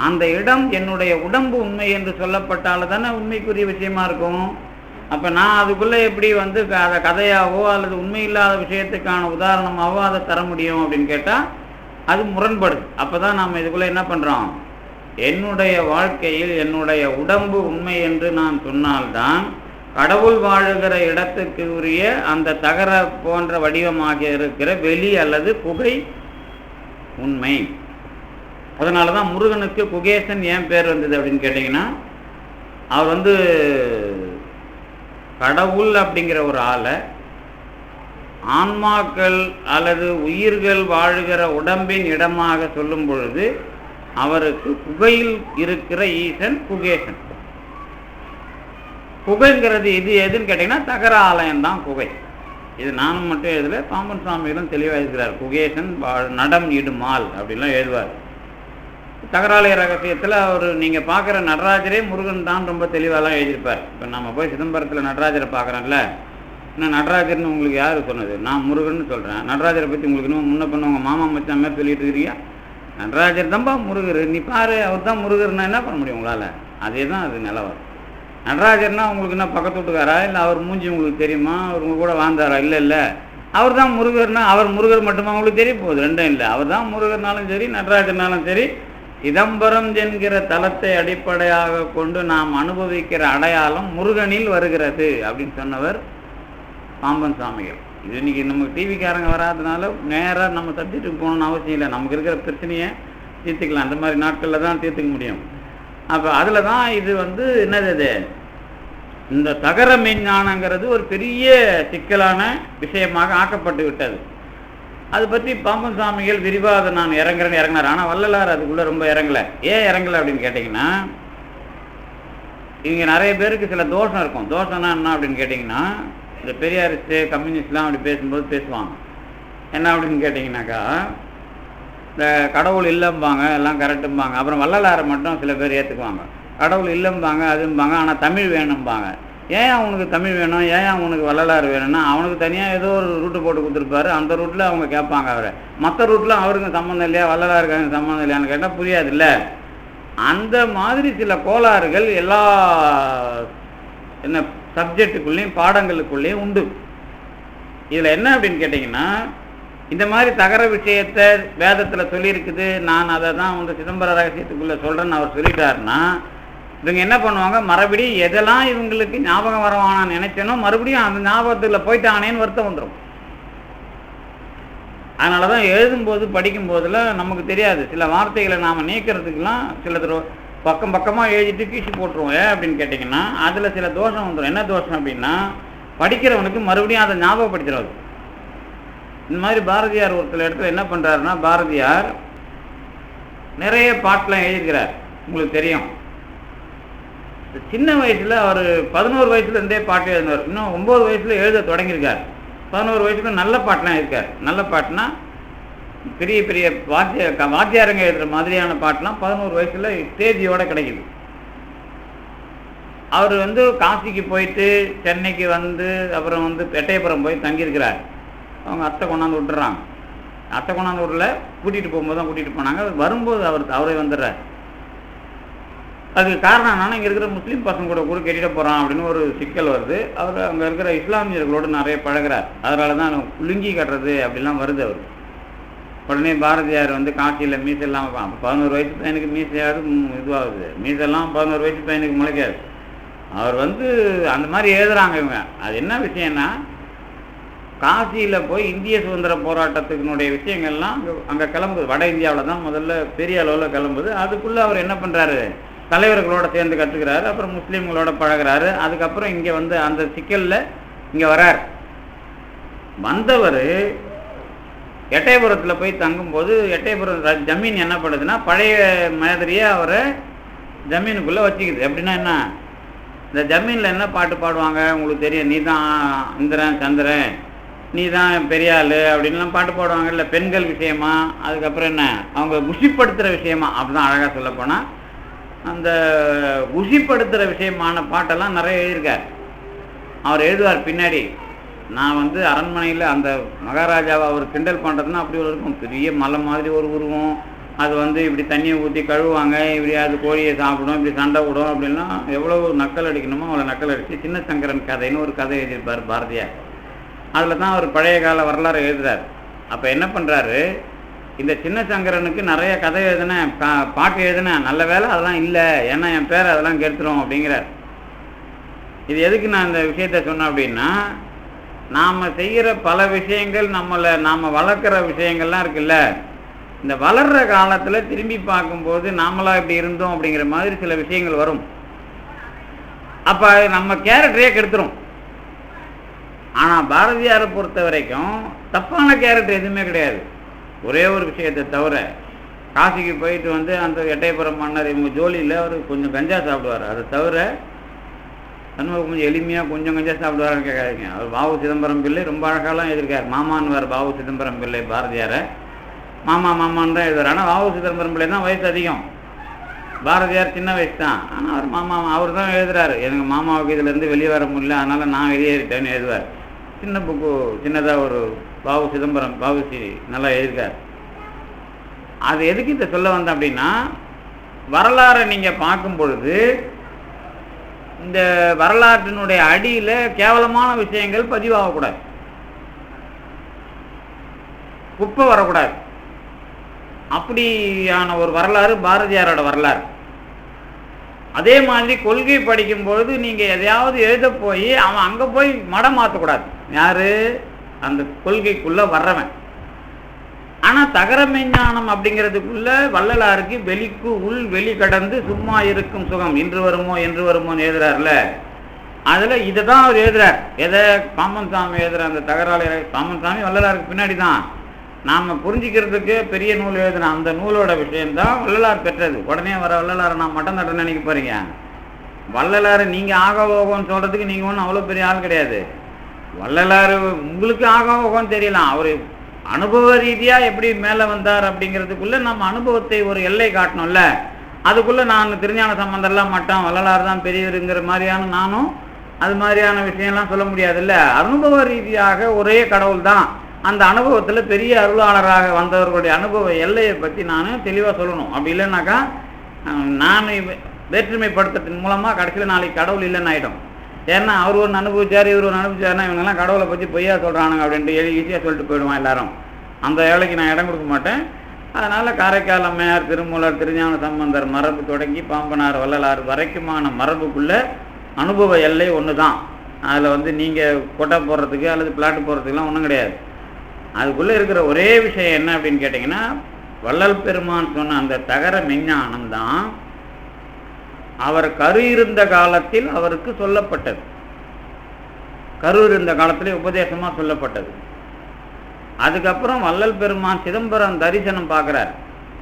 அந்த இடம் என்னுடைய உடம்பு உண்மை என்று சொல்லப்பட்டால தானே உண்மைக்குரிய விஷயமா இருக்கும். அப்போ நான் அதுக்குள்ளே எப்படி அதை கதையாவோ அல்லது உண்மை இல்லாத விஷயத்துக்கான உதாரணமாகவோ அதை தர முடியும் அப்படின்னு கேட்டால் அது முரண்படுது. அப்போ தான் நாம் இதுக்குள்ளே என்ன பண்ணுறோம்? என்னுடைய வாழ்க்கையில் என்னுடைய உடம்பு உண்மை என்று நான் சொன்னால்தான் கடவுள் வாழுகிற இடத்துக்கு உரிய அந்த தகர போன்ற வடிவமாக இருக்கிற வெளி அல்லது புகை உண்மை. அதனால தான் முருகனுக்கு குகேசன் ஏன் பேர் வந்தது அப்படின்னு கேட்டிங்கன்னா, அவர் கடவுள் அப்படிங்கிற ஒரு ஆளை ஆன்மாக்கள் அல்லது உயிர்கள் வாழுகிற உடம்பின் இடமாக சொல்லும் பொழுது அவருக்கு குகையில் இருக்கிற ஈசன் குகேசன். குகைங்கிறது இது எதுன்னு கேட்டிங்கன்னா தகர ஆலயம் தான் குகை. இது நானும் மட்டும் எழுதல, பாம்பன் சுவாமிகளும் தெளிவாக இருக்கிறார். குகேசன் நடம் இடுமால் அப்படின்லாம் எழுதுவார். தகராலய ரகசியத்தில் அவர் நீங்கள் பார்க்குற நடராஜரே முருகன் தான் ரொம்ப தெளிவாலாம் எழுதியிருப்பார். இப்போ நம்ம போய் சிதம்பரத்தில் நடராஜரை பார்க்குறோம்ல, இன்னும் நடராஜர்னு உங்களுக்கு யார் சொன்னது? நான் முருகன் சொல்கிறேன். நடராஜரை பற்றி உங்களுக்கு இன்னும் முன்ன பண்ண உங்கள் மாமா மச்சான் மாதிரி சொல்லிட்டு இருக்கிறீங்க. நடராஜர் தான்ப்பா முருகர், நீ பாரு அவர் தான் முருகர்னா என்ன பண்ண முடியும் உங்களால்? அதே தான் அது நிலவரம். நடராஜர்னா உங்களுக்கு என்ன பக்கத்து வீட்டுக்காரா, இல்லை அவர் மூஞ்சி உங்களுக்கு தெரியுமா, அவர் உங்க கூட வாழ்ந்தாரா? இல்லை, அவர் தான் முருகர்னா அவர் முருகர் மட்டுமா உங்களுக்கு தெரிய போகுது? ரெண்டும் இல்லை. அவர் தான் முருகர்னாலும் சரி நடராஜர்னாலும் சரி, சிதம்பரம் என்கிற தலத்தை அடிப்படையாக கொண்டு நாம் அனுபவிக்கிற அடையாளம் முருகனில் வருகிறது அப்படின்னு சொன்னவர் பாம்பன் சுவாமிகள். இது இன்னைக்கு நமக்கு டிவிக்காரங்க வராதனால நேராக நம்ம சப்ஜெக்ட்டுக்கு போகணும்னு அவசியம் இல்லை. நமக்கு இருக்கிற பிரச்சனையை தீர்த்துக்கலாம், அந்த மாதிரி நாட்களில் தான் தீர்த்துக்க முடியும். அப்போ அதில் தான் இது என்னது, இந்த தகர மெஞ்ஞானங்கிறது ஒரு பெரிய சிக்கலான விஷயமாக ஆக்கப்பட்டு விட்டது. அதை பற்றி பாம்பன் சுவாமிகள் விரிவாக அதை நான் இறங்குறேன்னு ஆனால் வள்ளலார் அதுக்குள்ளே ரொம்ப இறங்கலை. ஏன் இறங்கலை அப்படின்னு கேட்டிங்கன்னா, இங்கே நிறைய பேருக்கு சில தோஷம் இருக்கும். தோஷம்னா என்ன அப்படின்னு கேட்டிங்கன்னா, இந்த பெரியாரிஸ்ட்டு கம்யூனிஸ்ட்லாம் அப்படி பேசும்போது பேசுவாங்க. என்ன அப்படின்னு கேட்டிங்கனாக்கா, இந்த கடவுள் இல்லைம்பாங்க, எல்லாம் கரெக்டும்பாங்க. அப்புறம் வள்ளலாரை மட்டும் சில பேர் ஏற்றுக்குவாங்க. கடவுள் இல்லைம்பாங்க, அதும்பாங்க, ஆனால் தமிழ் வேணும்பாங்க. ஏன் அவனுக்கு தமிழ் வேணும், ஏன் அவனுக்கு வள்ளலார் வேணும்னா, அவனுக்கு தனியாக ஏதோ ஒரு ரூட்டு போட்டு கொடுத்துருப்பாரு, அந்த ரூட்டில் அவங்க கேட்பாங்க அவரை. மற்ற ரூட்டில் அவருக்கு சம்மந்தம் இல்லையா, வள்ளலாருக்கு சம்மந்தம் இல்லையான்னு கேட்டால் புரியாது இல்லை. அந்த மாதிரி சில கோளாறுகள் எல்லா சப்ஜெக்டுக்குள்ளேயும் பாடங்களுக்குள்ளேயும் உண்டு. இதில் என்ன அப்படின்னு கேட்டிங்கன்னா, இந்த மாதிரி தகர விஷயத்தை வேதத்தில் சொல்லியிருக்குது, நான் அதை தான் சிதம்பர ரகசியத்துக்குள்ளே சொல்கிறேன்னு அவர் சொல்லிட்டாருன்னா, இவங்க என்ன பண்ணுவாங்க, மறுபடியும் எதெல்லாம் இவங்களுக்கு ஞாபகம் வரவானான்னு நினைச்சனோ மறுபடியும் அந்த ஞாபகத்தில் போயிட்டானேன்னு வருத்தம் வந்துடும். அதனால தான் எழுதும்போது படிக்கும்போதெல்லாம் நமக்கு தெரியாது, சில வார்த்தைகளை நாம் நீக்கிறதுக்கெல்லாம் சில பக்கமாக எழுதிட்டு கீசி போட்டுருவோம். ஏன் அப்படின்னு கேட்டிங்கன்னா, அதில் சில தோஷம் வந்துடும். என்ன தோஷம் அப்படின்னா, படிக்கிறவனுக்கு மறுபடியும் அதை ஞாபகப்படுத்துறது. இந்த மாதிரி பாரதியார் ஒரு சில இடத்துல என்ன பண்ணுறாருன்னா, பாரதியார் நிறைய பாட்டெலாம் எழுதியிருக்கிறார். உங்களுக்கு தெரியும், சின்ன வயசில் அவர் 11 வயசுலேருந்தே பாட்டு எழுதினார். இன்னும் 9 வயசில் எழுத தொடங்கியிருக்கார். 11 வயசில் நல்ல பாட்டெலாம் எழுதியிருக்கார். நல்ல பாட்டுனா பெரிய பெரிய வாத்தியாரங்க எழுதுகிற மாதிரியான பாட்டெலாம் 11 வயசில் ஸ்டேஜியோடு கிடைக்குது. அவர் காசிக்கு போயிட்டு சென்னைக்கு அப்புறம் எட்டயபுரம் போய் தங்கியிருக்கிறார். அவங்க அத்தை கொண்டாந்து விட்டுறாங்க. அத்தை கொண்டாந்து விடல, கூட்டிகிட்டு போகும்போது தான் கூட்டிகிட்டு போனாங்க. வரும்போது அவரே வந்துடுறார். அதுக்கு காரணம் என்னன்னா, இங்கே இருக்கிற முஸ்லீம் பசங்க கூட கட்டிட போகிறான் அப்படின்னு ஒரு சிக்கல் வருது. அவர் அங்கே இருக்கிற இஸ்லாமியர்களோடு நிறைய பழகிறார். அதனால தான் லுங்கி கட்டுறது அப்படிலாம் வருது. அவர் உடனே பாரதியார் காசியில் மீசெல்லாம் 11 வயசு பையனுக்கு மீசையாவது இதுவாகுது, மீசெல்லாம் 11 வயசு பையனுக்கு முளைக்காது. அவர் அந்த மாதிரி எழுதுகிறாங்க இவங்க. அது என்ன விஷயம்னா, காசியில் போய் இந்திய சுதந்திர போராட்டத்தினுடைய விஷயங்கள்லாம் அங்கே கிளம்புது. வட இந்தியாவில் தான் முதல்ல பெரிய அளவில் கிளம்புது. அதுக்குள்ளே அவர் என்ன பண்ணுறாரு, தலைவர்களோட சேர்ந்து கற்றுக்கிறாரு. அப்புறம் முஸ்லீம்களோட பழகிறாரு. அதுக்கப்புறம் இங்கே அந்த சிக்கலில் இங்கே வரார். வந்தவர் எட்டயபுரத்தில் போய் தங்கும்போது எட்டயபுரம் ஜமீன் என்ன பண்ணுதுன்னா, பழைய மாதிரியே அவரை ஜமீனுக்குள்ளே வச்சுக்குது. எப்படின்னா என்ன, இந்த ஜமீனில் என்ன பாட்டு பாடுவாங்க உங்களுக்கு தெரியும், நீ தான் இந்திரன் சந்திரன், நீ தான் பெரிய ஆள் அப்படின்லாம் பாட்டு பாடுவாங்க இல்லை, பெண்கள் விஷயமா. அதுக்கப்புறம் என்ன, அவங்க குஷிப்படுத்துகிற விஷயமா. அப்படிதான் அழகாக சொல்லப்போனால் அந்த குஷிப்படுத்துகிற விஷயமான பாட்டெல்லாம் நிறைய எழுதியிருக்கார். அவர் எழுதுவார் பின்னாடி, நான் அரண்மனையில் அந்த மகாராஜாவை அவர் கிண்டல் பண்ணுறதுன்னா அப்படி ஒரு இருக்கும், பெரிய மலை மாதிரி ஒரு உருவம், அது இப்படி தண்ணியை ஊற்றி கழுவுவாங்க, இப்படி அது கோழியை சாப்பிடும், இப்படி சண்டை விடும் அப்படின்லாம் எவ்வளோ நக்கல் அடிக்கணுமோ அவ்வளோ நக்கல் அடித்து சின்ன சங்கரன் கதைன்னு ஒரு கதை எழுதியிருப்பார் பாரதியார். அதில் தான் அவர் பழைய கால வரலாறு எழுதுறார். அப்போ என்ன பண்ணுறாரு, இந்த சின்ன சங்கரனுக்கு நிறைய கதை எழுதினேன், பாட்டு எழுதினேன், நல்ல வேலை அதெல்லாம் இல்லை, ஏன்னா என் பேர் அதெல்லாம் கெடுத்துரும் அப்படிங்கிறார். இது எதுக்கு நான் இந்த விஷயத்த சொன்னேன் அப்படின்னா, நாம் செய்கிற பல விஷயங்கள் நாம் வளர்க்குற விஷயங்கள்லாம் இருக்குல்ல, இந்த வளர்கிற காலத்தில் திரும்பி பார்க்கும்போது நாமளாக இப்படி இருந்தோம் அப்படிங்கிற மாதிரி சில விஷயங்கள் வரும். அப்போ நம்ம கேரக்டரையே கெடுத்துரும். ஆனால் பாரதியாரை பொறுத்த வரைக்கும் தப்பான கேரக்டர் எதுவுமே கிடையாது. ஒரே ஒரு விஷயத்தை தவிர, காசிக்கு போயிட்டு அந்த எட்டயபுரம் மன்னர் இவங்க ஜோலியில் அவர் கொஞ்சம் கஞ்சா சாப்பிடுவார். அதை தவிர சண்முகம் கொஞ்சம் எளிமையாக கொஞ்சம் கொஞ்சம் சாப்பிடுவாருன்னு கேட்காதீங்க. அவர் வாவு சிதம்பரம் பிள்ளை ரொம்ப அழகாலாம் எழுதியிருக்கார். மாமான்வார் வாவு சிதம்பரம் பிள்ளை பாரதியாரை. மாமா மாமான்னு தான் எழுதுவார். ஆனால் வாவு சிதம்பரம் பிள்ளை தான் வயசு அதிகம், பாரதியார் சின்ன வயசு தான். ஆனால் அவர் மாமா அவர் தான் எழுதுறாரு. எனக்கு மாமாவுக்கு இதுலேருந்து வெளியே வர முடியல, அதனால் நான் வெளியேறிட்டேன்னு எழுதுவார். சின்ன புக்கு, சின்னதாக ஒரு வாவு சிதம்பரம் வாவுசி நல்லா எழுதியிருக்கார். அது எதுக்கு இதை சொல்ல வந்தேன் அப்படின்னா, வரலாறை நீங்கள் பார்க்கும் பொழுது இந்த வரலாற்றினுடைய அடியில் கேவலமான விஷயங்கள் பதிவாகக்கூடாது, குப்பை வரக்கூடாது. அப்படியான ஒரு வரலாறு பாரதியாரோட வரலாறு. அதே மாதிரி கொள்கை படிக்கும் பொழுது நீங்கள் எதையாவது எழுத போய் அவன் அங்கே போய் மடம் மாற்றக்கூடாது. யாரு? அந்த கொள்கைக்குள்ளே வர்றவன். ஆனால் தகர மெஞ்ஞானம் அப்படிங்கிறதுக்குள்ள வள்ளலாருக்கு வெளிக்கு உள் வெளி கடந்து சும்மா இருக்கும் சுகம் இன்று வருமோ என்று வருமோன்னு எழுதுறாருல, அதில் இதை தான் அவர் எழுதுறார். எதை? பாம்பன் சாமி எழுதுற அந்த தகராளை. பாம்பன் சாமி வள்ளலாருக்கு பின்னாடி தான். நாம் புரிஞ்சிக்கிறதுக்கு பெரிய நூல் எழுதுன அந்த நூலோட விஷயம்தான் வள்ளலார் பெற்றது. உடனே வர வள்ளலாரை நான் மட்டம் தட்ட நினைக்க போறீங்க. வள்ளலாரை நீங்கள் ஆகவோகம்னு சொல்கிறதுக்கு நீங்கள் ஒன்றும் அவ்வளோ பெரிய ஆள் கிடையாது. வள்ளலார் உங்களுக்கு ஆகவோகம்னு தெரியலாம், அவர் அனுபவ ரீதியாக எப்படி மேலே வந்தார் அப்படிங்கிறதுக்குள்ளே நம்ம அனுபவத்தை ஒரு எல்லை காட்டணும்ல. அதுக்குள்ளே நான் திருஞான சம்பந்தர்லாம் மட்டம், வள்ளலார் தான் பெரியவருங்கிற மாதிரியான நானும் அது மாதிரியான விஷயம்லாம் சொல்ல முடியாதுல்ல. அனுபவ ரீதியாக ஒரே கடவுள் தான். அந்த அனுபவத்தில் பெரிய அருளாளராக வந்தவர்களுடைய அனுபவ எல்லையை பற்றி நான் தெளிவாக சொல்லணும். அப்படி இல்லைன்னாக்கா நான் வேற்றுமைப்படுத்துறதன் மூலமாக கடைசியில் நாளைக்கு கடவுள் இல்லைன்னு ஆகிடும். ஏன்னா அவர் ஒன்று அனுபவிச்சார், இவர் ஒன்று அனுபவிச்சாருன்னா இவங்கெல்லாம் கடவுளை பற்றி பொய்யா சொல்கிறானுங்க அப்படின்ட்டு ஈஸியாக சொல்லிட்டு போயிடுவான் எல்லாரும். அந்த வேலைக்கு நான் இடம் கொடுக்க மாட்டேன். அதனால் காரைக்கால் அம்மையார், திருமூலர், திருஞான சம்பந்தர் மரபு தொடங்கி பாம்பனார் வள்ளலார் வரைக்குமான மரபுக்குள்ளே அனுபவ எல்லை ஒன்று தான். அதில் நீங்கள் கொட்டை போடுறதுக்கு அல்லது பிளாட்டு போடுறதுக்குலாம் ஒன்றும் கிடையாது. அதுக்குள்ளே இருக்கிற ஒரே விஷயம் என்ன அப்படின்னு கேட்டிங்கன்னா, வள்ளல் பெருமான் சொன்ன அந்த தகர மெஞ்ஞானம் தான் அவர் கரு இருந்த காலத்தில் அவருக்கு சொல்லப்பட்டது. கரு இருந்த காலத்திலே உபதேசமாக சொல்லப்பட்டது. அதுக்கப்புறம் வள்ளல் பெருமான் சிதம்பரம் தரிசனம் பார்க்குறார்.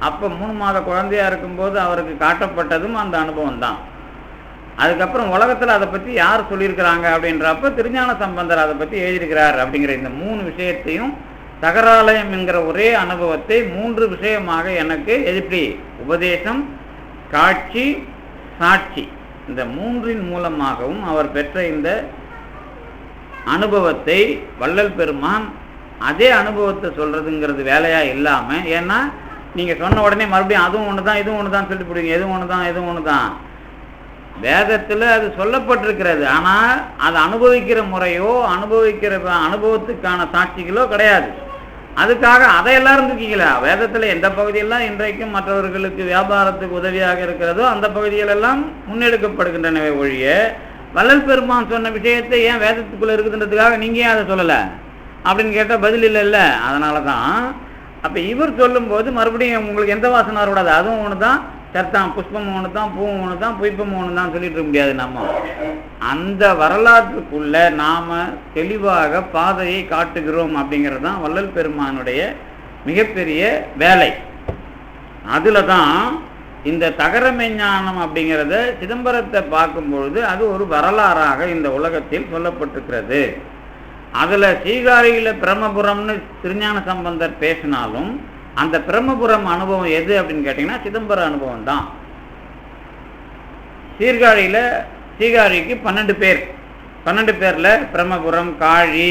அப்போ 3 மாத குழந்தையா இருக்கும்போது அவருக்கு காட்டப்பட்டதும் அந்த அனுபவம் தான். அதுக்கப்புறம் உலகத்தில் அதை பற்றி யார் சொல்லியிருக்கிறாங்க அப்படின்றப்ப திருஞான சம்பந்தர் அதை பற்றி எழுதியிருக்கிறார். அப்படிங்கிற இந்த 3 விஷயத்தையும் தகராலயம் என்கிற ஒரே அனுபவத்தை 3 விஷயமாக எனக்கு எப்படி உபதேசம், காட்சி, சாட்சி, இந்த 3இன் மூலமாகவும் அவர் பெற்ற இந்த அனுபவத்தை வள்ளல் பெருமான் அதே அனுபவத்தை சொல்றதுங்கிறது வேலையா இல்லாமல், ஏன்னா நீங்கள் சொன்ன உடனே மறுபடியும் அதுவும் ஒன்று தான் இதுவும் ஒன்று தான் சொல்லிட்டு போடுவீங்க. எதுவும் ஒன்று தான் எதுவும் ஒன்று தான். வேதத்தில் அது சொல்லப்பட்டிருக்கிறது. ஆனால் அதை அனுபவிக்கிற முறையோ அனுபவிக்கிற அனுபவத்துக்கான சாட்சிகளோ கிடையாது. அதுக்காக அதை எல்லாரும் தூக்கிக்கல. வேதத்தில் எந்த பகுதியெல்லாம் இன்றைக்கும் மற்றவர்களுக்கு வியாபாரத்துக்கு உதவியாக இருக்கிறதோ அந்த பகுதிகளெல்லாம் முன்னெடுக்கப்படுகின்றனவே ஒழிய, வள்ளல் பெருமான் சொன்ன விஷயத்தை ஏன் வேதத்துக்குள்ளே இருக்குதுன்றதுக்காக நீங்கள் ஏன் அதை சொல்லலை அப்படின்னு கேட்டால் பதில் இல்லைல்ல. அதனால தான் அப்போ இவர் சொல்லும்போது மறுபடியும் உங்களுக்கு எந்த வாசனை வரக்கூடாது. அதுவும் ஒன்று தான், சர்த்தான் புஷ்பம் ஒன்று தான், பூவும் ஒன்று தான், புய்ப்பம் ஒன்று தான் சொல்லிட்டு இருக்க முடியாது. நம்ம அந்த வரலாற்றுக்குள்ள நாம் தெளிவாக பாதையை காட்டுகிறோம் அப்படிங்கிறது தான் வள்ளல் பெருமானுடைய மிகப்பெரிய வேலை. அதில் தான் இந்த தகர மெஞ்ஞானம் அப்படிங்கிறத சிதம்பரத்தை பார்க்கும்பொழுது அது ஒரு வரலாறாக இந்த உலகத்தில் சொல்லப்பட்டிருக்கிறது. அதில் சீர்காழியில் பிரம்மபுரம்னு திருஞான சம்பந்தர் பேசினாலும் அந்த பிரம்மபுரம் அனுபவம் எது அப்படின்னு கேட்டிங்கன்னா சிதம்பர அனுபவம் தான். சீர்காழிக்கு 12 பேர். 12 பேரில் பிரம்மபுரம், காழி,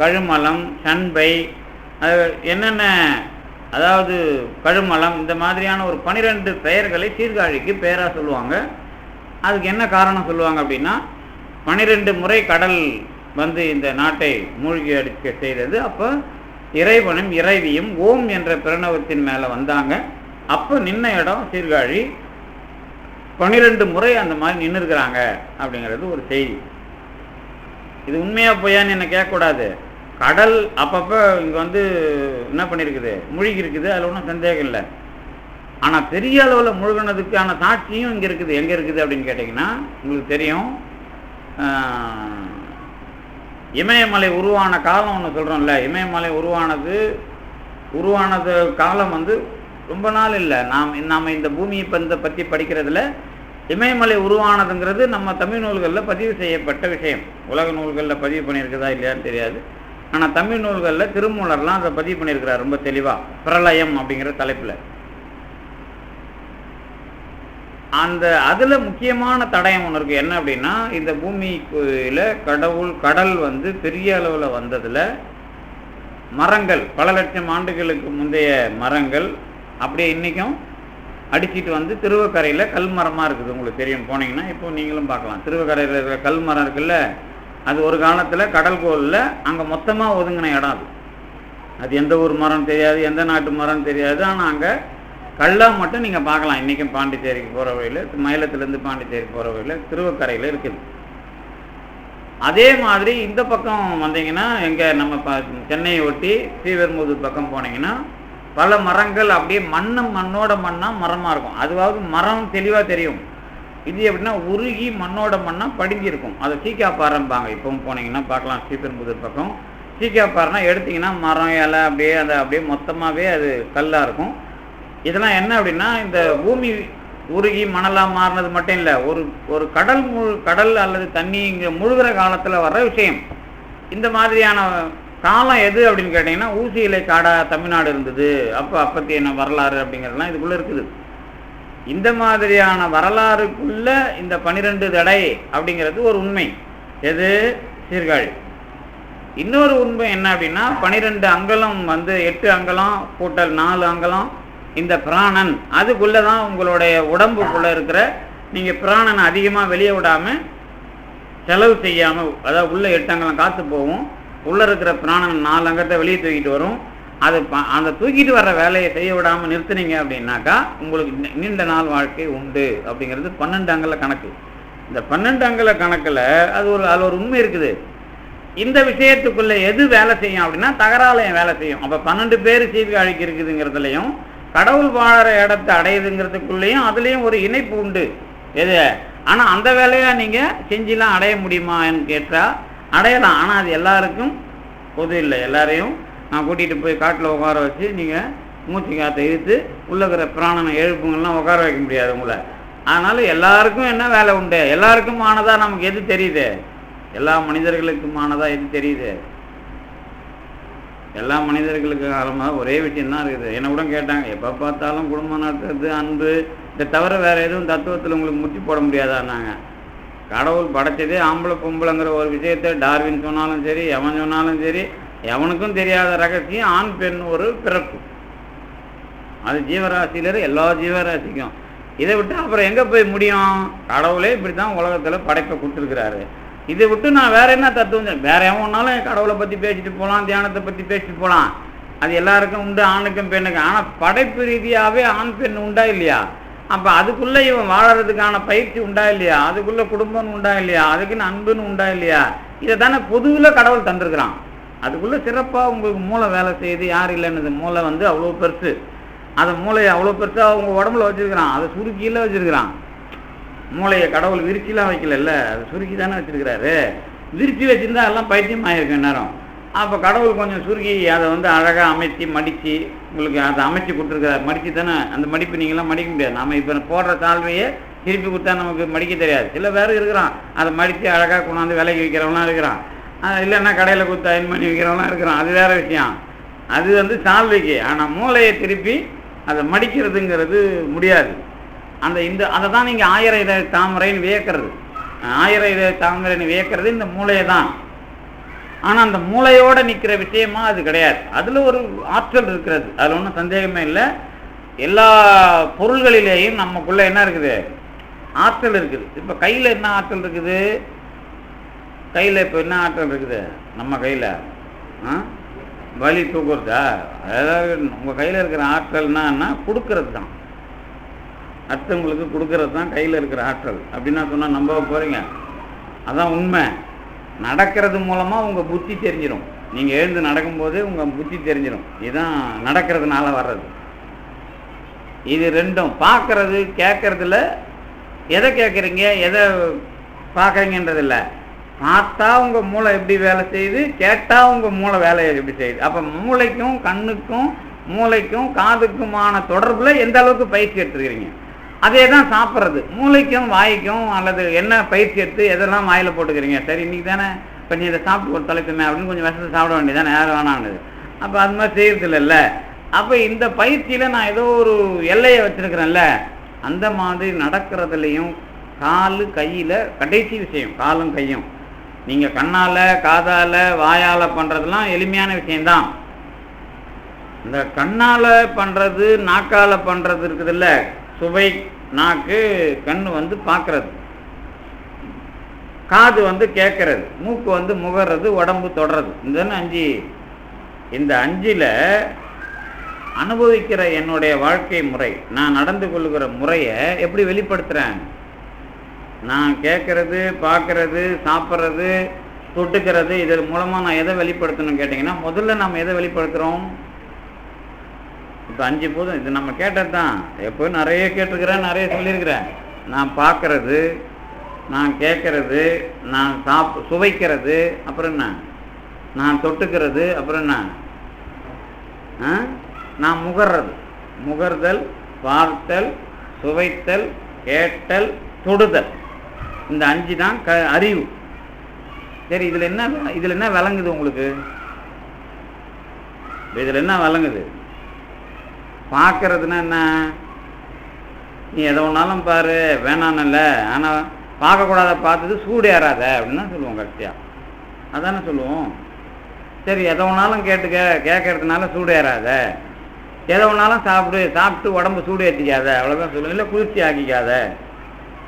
கழுமலம், சண்பை, என்னென்ன, அதாவது கழுமலம், இந்த மாதிரியான ஒரு 12 பெயர்களை சீர்காழிக்கு பேராக சொல்லுவாங்க. அதுக்கு என்ன காரணம் சொல்லுவாங்க அப்படின்னா, 12 முறை கடல் வந்து இந்த நாட்டை மூழ்கி அடிக்க செய்தது. அப்போ இறைவனும் இறைவியும் ஓம் என்ற பிரணவத்தின் மேலே வந்தாங்க. அப்போ நின்ன இடம் சீர்காழி. 12 முறை அந்த மாதிரி நின்றுருக்கிறாங்க அப்படிங்கிறது ஒரு செய்தி. இது உண்மையாக பொய்யான்னு என்ன கேட்கக்கூடாது. கடல் அப்பப்போ இங்கே வந்து என்ன பண்ணியிருக்குது, மூழ்கி இருக்குது, அதில் ஒன்றும் சந்தேகம் இல்லை. ஆனால் பெரிய அளவில் முழுகினதுக்கான சாட்சியும் இங்கே இருக்குது. எங்கே இருக்குது அப்படின்னு கேட்டிங்கன்னா, உங்களுக்கு தெரியும், இமயமலை உருவான காலம் ஒன்று சொல்கிறோம்ல. இமயமலை உருவானது காலம் வந்து ரொம்ப நாள் இல்லை. நாம் இந்த பூமியை பற்றி படிக்கிறதுல இமயமலை உருவானதுங்கிறது நம்ம தமிழ் நூல்களில் பதிவு செய்யப்பட்ட விஷயம். உலக நூல்களில் பதிவு பண்ணியிருக்குதா இல்லையான்னு தெரியாது. ஆனால் தமிழ் நூல்களில் திருமூலர்லாம் அதை பதிவு பண்ணியிருக்கிறார் ரொம்ப தெளிவாக, பிரளயம் அப்படிங்கிற தலைப்பில். அந்த அதில் முக்கியமான தடயம் ஒன்று இருக்குது. என்ன அப்படின்னா, இந்த பூமிக்குள்ள கடல் வந்து பெரிய அளவில் வந்ததில் மரங்கள், பல லட்சம் ஆண்டுகளுக்கு முந்தைய மரங்கள் அப்படியே இன்றைக்கும் அடிச்சிட்டு வந்து திருவக்கரையில் கல் மரமாக இருக்குது. உங்களுக்கு தெரியும், போனீங்கன்னா இப்போ நீங்களும் பார்க்கலாம். திருவக்கரையில் இருக்கிற கல் மரம் இருக்குல்ல, அது ஒரு காலத்தில் கடல்கோளில் அங்கே மொத்தமாக ஒதுங்கின இடம். அது எந்த ஊர் மரம் தெரியாது, எந்த நாட்டு மரம் தெரியாது. ஆனால் அங்கே கல்லாக மட்டும் நீங்கள் பார்க்கலாம். இன்றைக்கும் பாண்டிச்சேரிக்கு போகிற வழியில், மயிலத்துலேருந்து பாண்டிச்சேரிக்கு போகிற வழியில் திருவக்கரையில் இருக்குது. அதே மாதிரி இந்த பக்கம் வந்தீங்கன்னா, எங்கே நம்ம சென்னையை ஒட்டி ஸ்ரீபெரும்புதூர் பக்கம் போனீங்கன்னா பல மரங்கள் அப்படியே மண்ணோட மண்ணாக மரமாக இருக்கும். அதுவாவது மரம் தெளிவாக தெரியும். இது எப்படின்னா உருகி மண்ணோட மண்ணாக படிஞ்சிருக்கும். அதை சீக்காப்பாறைம்பாங்க. இப்பவும் போனீங்கன்னா பார்க்கலாம், ஸ்ரீபெரும்புதூர் பக்கம் சீக்காப்பாறைனா எடுத்திங்கன்னா மரம் இலை அப்படியே மொத்தமாகவே அது கல்லாக இருக்கும். இதெல்லாம் என்ன அப்படின்னா, இந்த பூமி உருகி மணலாக மாறினது மட்டும் இல்லை, ஒரு கடல் அல்லது தண்ணி இங்கே முழுகிற காலத்தில் வர்ற விஷயம். இந்த மாதிரியான காலம் எது அப்படின்னு கேட்டிங்கன்னா, ஊசி இலை காடாக தமிழ்நாடு இருந்தது. அப்பத்தி என்ன வரலாறு அப்படிங்கிறதுலாம் இதுக்குள்ளே இருக்குது. இந்த மாதிரியான வரலாறுக்குள்ள இந்த 12 தடை அப்படிங்கிறது ஒரு உண்மை. எது? சீர்காழி. இன்னொரு உண்மை என்ன அப்படின்னா, 12 அங்கலம் வந்து 8 அங்கலம் கூட்டல் 4 அங்கலம் இந்த பிராணன், அதுக்குள்ளே தான் உங்களுடைய உடம்புக்குள்ளே இருக்கிற, நீங்கள் பிராணனை அதிகமாக வெளியே விடாமல் செலவு செய்யாமல், அதாவது உள்ளே 8 அங்கலம் காற்று போகும், உள்ளே இருக்கிற பிராணன் 4 அங்கத்தை வெளியே தூக்கிட்டு வரும். அது அந்த தூக்கிட்டு வர்ற வேலையை செய்ய விடாமல் நிறுத்துனீங்க அப்படின்னாக்கா உங்களுக்கு நீண்ட நாள் வாழ்க்கை உண்டு அப்படிங்கிறது 12 அங்கல கணக்கு. இந்த 12 அங்கல கணக்கில் அதில் ஒரு உண்மை இருக்குது. இந்த விஷயத்துக்குள்ளே எது வேலை செய்யும் அப்படின்னா, தகராலயம் வேலை செய்யும். அப்போ 12 பேர் சீர்காழிக்கு இருக்குதுங்கிறதுலையும் கடவுள் வாழற இடத்தை அடையுதுங்கிறதுக்குள்ளேயும் அதுலேயும் ஒரு இணைப்பு உண்டு. எது? ஆனால் அந்த வேலையை நீங்கள் செஞ்சுலாம் அடைய முடியுமான்னு கேட்டால் அடையலாம். ஆனால் அது எல்லாருக்கும் பொது இல்லை. எல்லாரையும் நான் கூட்டிகிட்டு போய் காட்டில் உட்கார வச்சு நீங்கள் மூச்சு காற்றை இழுத்து உள்ளக்கிற பிராணனை எழுப்புங்கள்லாம் உட்கார வைக்க முடியாது உங்களை. அதனால் எல்லாருக்கும் என்ன வேலை உண்டு? எல்லாருக்கும் ஆனதாக நமக்கு எது தெரியுது? எல்லா மனிதர்களுக்கும் ஆனதாக எது தெரியுது? எல்லா மனிதர்களுக்கு காலமாக ஒரே விஷயந்தான் இருக்குது. என்னை கூட கேட்டாங்க, எப்போ பார்த்தாலும் குடும்பம் நடத்துறது, அன்பு, இதை தவிர வேறு எதுவும் தத்துவத்தில் உங்களுக்கு முற்றி போட முடியாதான்னாங்க. கடவுள் படைச்சதே ஆம்பளை பொம்பளைங்கிற ஒரு விஷயத்தை டார்வின் சொன்னாலும் சரி, எவன் சொன்னாலும் சரி, எவனுக்கும் தெரியாத ரகசியம் ஆண் பெண் ஒரு பிறப்பு. அது ஜீவராசியில எல்லா ஜீவராசிக்கும். இதை விட்டு அப்புறம் எங்கே போய் முடியும்? கடவுளே இப்படி தான் உலகத்தில் படைப்பை கொடுத்துருக்கிறாரு. இதை விட்டு நான் வேற என்ன தத்துவம், வேற எவனாலும் கடவுளை பற்றி பேசிட்டு போகலாம், தியானத்தை பற்றி பேசிட்டு போகலாம். அது எல்லாருக்கும் உண்டு, ஆணுக்கும் பெண்ணுக்கும். ஆனால் படைப்பு ரீதியாகவே ஆண் பெண் உண்டா இல்லையா? அப்போ அதுக்குள்ளே இவன் வாழறதுக்கான பயிற்சி உண்டா இல்லையா? அதுக்குள்ளே குடும்பம் உண்டா இல்லையா? அதுக்குன்னு அன்புன்னு உண்டா இல்லையா? இதை தானே பொதுவில் கடவுள் தந்திருக்கிறான். அதுக்குள்ளே சிறப்பாக உங்களுக்கு மூளை வேலை செய்யுது. யார் இல்லைன்னு மூளை வந்து அவ்வளோ பெருசு. அந்த மூளையை அவ்வளோ பெருசாக அவங்க உடம்புல வச்சுருக்கிறான். அதை சுருக்கியில் வச்சுருக்கிறான். மூளையை கடவுள் விரிச்சிலாம் வைக்கல, அதை சுருக்கி தானே வச்சுருக்கிறாரு. விரிச்சு வச்சுருந்தா எல்லாம் பைத்தியம் ஆகிருக்கும் நேரம். அப்போ கடவுள் கொஞ்சம் சுருக்கி அதை வந்து அழகாக அமைச்சு மடித்து உங்களுக்கு அதை அமைச்சு கொடுத்துருக்காரு. மடித்து தானே, அந்த மடிப்பு நீங்களாம் மடிக்க முடியாது. நம்ம இப்போ போடுற தாழ்வையே திருப்பி கொடுத்தா நமக்கு மடிக்க தெரியாது. சில பேர் இருக்கிறான், அதை மடித்து அழகாக கொண்டாந்து விலைக்கு விற்கிறவங்களாம் இருக்கிறான். இல்லைன்னா கடையில் கொடுத்து அயன் பண்ணி விற்கிறவங்களாம் இருக்கிறான். அது வேறு விஷயம். அது வந்து சால்வைக்கு. ஆனால் மூளையை திருப்பி அதை மடிக்கிறதுங்கிறது முடியாது. அதை தான் நீங்கள் 1000 இதழ் தாமரைன்னு வியக்கிறது. 1000 இதழ் தாமரைன்னு வியக்கிறது இந்த மூளையை தான். ஆனால் அந்த மூளையோடு நிற்கிற விஷயமா அது கிடையாது. அதில் ஒரு ஆற்றல் இருக்கிறது, அதில் ஒன்றும் சந்தேகமே இல்லை. எல்லா பொருள்களிலேயும் நமக்குள்ளே என்ன இருக்குது? ஆற்றல் இருக்குது. இப்போ கையில் என்ன ஆற்றல் இருக்குது? கையில் இப்போ என்ன ஆற்றல் இருக்குது நம்ம கையில்? வலி தூக்குறதா? அதாவது உங்கள் கையில் இருக்கிற ஆற்றல்னா கொடுக்கறது தான். அடுத்தவங்களுக்கு கொடுக்கறது தான் கையில் இருக்கிற ஆற்றல். அப்படின்னா சொன்னால் நம்ப போகிறீங்க? அதான் உண்மை. நடக்கிறது மூலமாக உங்கள் புத்தி தெரிஞ்சிடும். நீங்கள் எழுந்து நடக்கும்போதே உங்கள் புத்தி தெரிஞ்சிடும். இதுதான் நடக்கிறதுனால வர்றது. இது ரெண்டும் பார்க்கறது கேட்கறதுல எதை கேட்குறீங்க, எதை பார்க்குறீங்கன்றதில்ல. பார்த்தா உங்கள் மூளை எப்படி வேலை செய்யுது, கேட்டால் உங்கள் மூளை வேலையை எப்படி செய்யுது. அப்போ மூளைக்கும் கண்ணுக்கும் மூளைக்கும் காதுக்குமான தொடர்பில் எந்த அளவுக்கு பயிற்சி எடுத்துருக்கிறீங்க. அதே தான் சாப்பிட்றது. மூளைக்கும் வாய்க்கும் அல்லது என்ன பயிற்சி எடுத்து எதெல்லாம் வாயில் போட்டுக்கிறீங்க, சரி இன்னைக்கு தானே கொஞ்சம் இதை சாப்பிட்டு ஒரு தலைக்குமே அப்படின்னு கொஞ்சம் விஷத்தை சாப்பிட வேண்டியதானே, யாரும் வேணாம்னு. அப்போ அது மாதிரி செய்யறது இல்லைல்ல. அப்போ இந்த பயிற்சியில் நான் ஏதோ ஒரு எல்லையை வச்சுருக்கிறேன்ல, அந்த மாதிரி நடக்கிறதுலையும் கால் கையில் கடைசி விஷயம் காலும் கையும். நீங்கள் கண்ணால் காதால் வாயால் பண்ணுறதுலாம் எளிமையான விஷயந்தான். இந்த கண்ணால் பண்ணுறது நாக்கால் பண்ணுறது இருக்குதுல்ல, சுவை நாக்கு, கண் வந்து பார்க்கறது, காது வந்து கேட்கறது, மூக்கு வந்து முகர்றது, உடம்பு தொடறது. இந்த 5 இந்த 5ல் அனுபவிக்கிற என்னுடைய வாழ்க்கை முறை, நான் நடந்து கொள்ளுகிற முறையை எப்படி வெளிப்படுத்துகிறேன்? நான் கேட்கறது, பார்க்கறது, சாப்பிட்றது, தொட்டுக்கிறது, இதன் மூலமாக நான் எதை வெளிப்படுத்தணும்னு கேட்டிங்கன்னா, முதல்ல நம்ம எதை வெளிப்படுத்துகிறோம்? இப்போ 5 போதும், இது நம்ம கேட்டது தான். எப்போ நிறைய கேட்டிருக்கிறேன், நிறைய சொல்லியிருக்கிறேன். நான் பார்க்கறது, நான் கேட்கறது, நான் சுவைக்கிறது, அப்புறம் என்ன, நான் தொட்டுக்கிறது, அப்புறம் என்ன, நான் முகர்றது, முகர்தல், பார்த்தல், சுவைத்தல், கேட்டல், தொடுதல். இந்த 5 தான் அறிவு. சரி, இதில் என்ன விளங்குது உங்களுக்கு? இதில் என்ன விளங்குது? பார்க்கறதுன்னா என்ன? நீ எதை ஒன்றாலும் பாரு, வேணான்னுல்ல, ஆனால் பார்க்கக்கூடாத பார்த்தது சூடு ஏறாத அப்படின்னு தான் சொல்லுவோம். கடைசியாக அதானே சொல்லுவோம். சரி, எதை ஒன்றாலும் கேட்கறதுனால சூடு ஏறாத, எதை ஒன்றாலும் சாப்பிட்டு உடம்பு சூடு ஏற்றிக்காத, அவ்வளோதான் சொல்லுவோம். இல்லை குளிர்ச்சி ஆக்கிக்காத.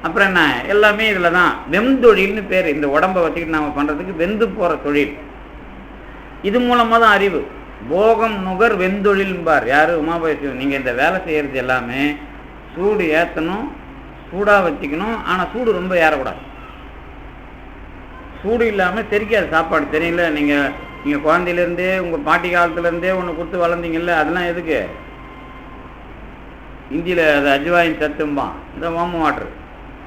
அப்புறம் என்ன, எல்லாமே இதில் தான். வெந்தொழில்னு பேர். இந்த உடம்பை வச்சுக்கிட்டு நாம் பண்ணுறதுக்கு வெந்து போகிற தொழில். இது மூலமாக தான் அறிவு. போகம் நுகர் வெந்தொழில்பார் யார்? உமாபதி. நீங்கள் இந்த வேலை செய்கிறது எல்லாமே சூடு ஏற்றணும், சூடாக வச்சுக்கணும். ஆனால் சூடு ரொம்ப ஏறக்கூடாது. சூடு இல்லாமல் தெரிக்காது சாப்பாடு. தெரியல, நீங்கள் குழந்தையிலேருந்தே உங்கள் பாட்டி காலத்துலேருந்தே ஒன்று கொடுத்து வளர்ந்தீங்கல்ல, அதெல்லாம் எதுக்கு? இந்தியில் அது அஜ்வாயின் சத்தும்பான். இந்த ஓம வாட்ரு,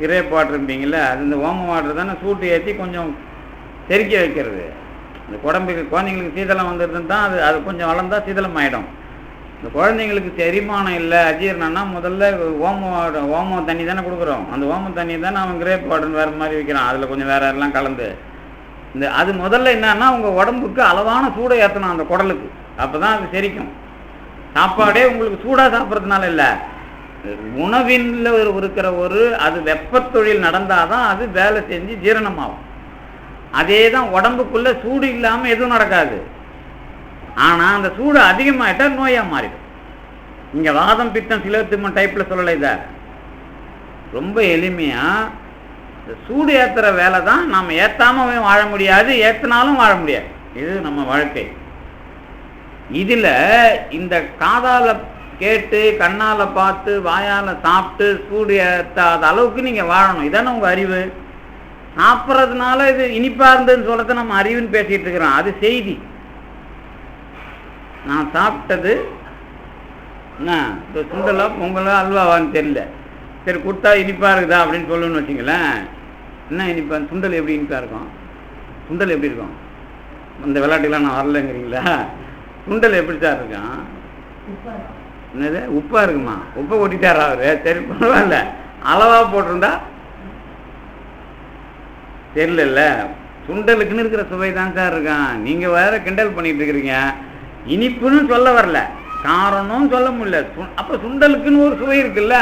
கிரேப் வாட்டரும்பீங்கள்ல, அது இந்த ஓம வாட்ரு தானே சூட்டு ஏற்றி கொஞ்சம் தெறிக்க வைக்கிறது. இந்த குழந்தைங்களுக்கு சீதளம் வந்துருதுன்னு தான் அது கொஞ்சம் வளர்ந்தால் சீதளம் ஆகிடும். இந்த குழந்தைங்களுக்கு செரிமானம் இல்லை, அஜீரணம்னா முதல்ல ஓமம் தண்ணி தானே கொடுக்குறோம். அந்த ஓமம் தண்ணி தானே அவன் கிரேப் வாட்டர்னு வேறு மாதிரி வைக்கிறான். அதில் கொஞ்சம் வேறு எல்லாம் கலந்து அது முதல்ல என்னன்னா உங்கள் உடம்புக்கு அளவான சூடை ஏற்றணும் அந்த குடலுக்கு. அப்போ தான் அது செரிக்கும். சாப்பாடே உங்களுக்கு சூடாக சாப்பிட்றதுனால இல்லை, உணவில் இருக்கிற அது வெப்பத் தொழில் நடந்தால் தான் அது வேலை செஞ்சு ஜீரணமாகும். அதே தான் உடம்புக்குள்ளே சூடு இல்லாமல் எதுவும் நடக்காது. ஆனால் அந்த சூடு அதிகமாகிட்டால் நோயாக மாறிடும். இங்கே வாதம் பித்தம் சிலத்துமன் டைப்பில் சொல்லலை. இதை ரொம்ப எளிமையாக இந்த சூடு ஏற்றுற வேலை தான். நாம் ஏற்றாமல் வாழ முடியாது, ஏற்றினாலும் வாழ முடியாது. இது நம்ம வாழ்க்கை. இதில் இந்த காதால் கேட்டு, கண்ணால் பார்த்து, வாயால் சாப்பிட்டு சூடு ஏற்றாத அளவுக்கு நீங்கள் வாழணும். இதானே உங்கள் அறிவு. சாப்பிட்றதுனால இது இனிப்பாக இருந்ததுன்னு சொல்கிறத நம்ம அறிவுன்னு பேசிகிட்டு இருக்கிறோம். அது செய்தி. நான் சாப்பிட்டது என்ன, இப்போ சுண்டலா பொங்கலா அல்வாவான்னு தெரியல, சரி கொடுத்தா இனிப்பாக இருக்குதா அப்படின்னு சொல்லணும்னு வச்சிங்களேன். என்ன இனிப்பா? சுண்டல் எப்படி இனிப்பாக இருக்கும்? சுண்டல் எப்படி இருக்கும்? அந்த விளையாட்டுக்கெலாம் நான் வரலைங்கிறீங்களா? சுண்டல் எப்படி சார் இருக்கான்? என்னது உப்பாக இருக்குமா? உப்பை கொட்டிட்டாரா அவரு? சரி பரவாயில்ல, அளவாக போட்டிருந்தா தெரியல. சுண்டலுக்குன்னு இருக்கிற சுவை தான் சார் இருக்கான். நீங்கள் வேற கிண்டல் பண்ணிட்டு இருக்கிறீங்க. இனிப்புன்னு சொல்ல வரல, காரம்னு சொல்ல முடியல. அப்போ சுண்டலுக்குன்னு ஒரு சுவை இருக்குல்ல.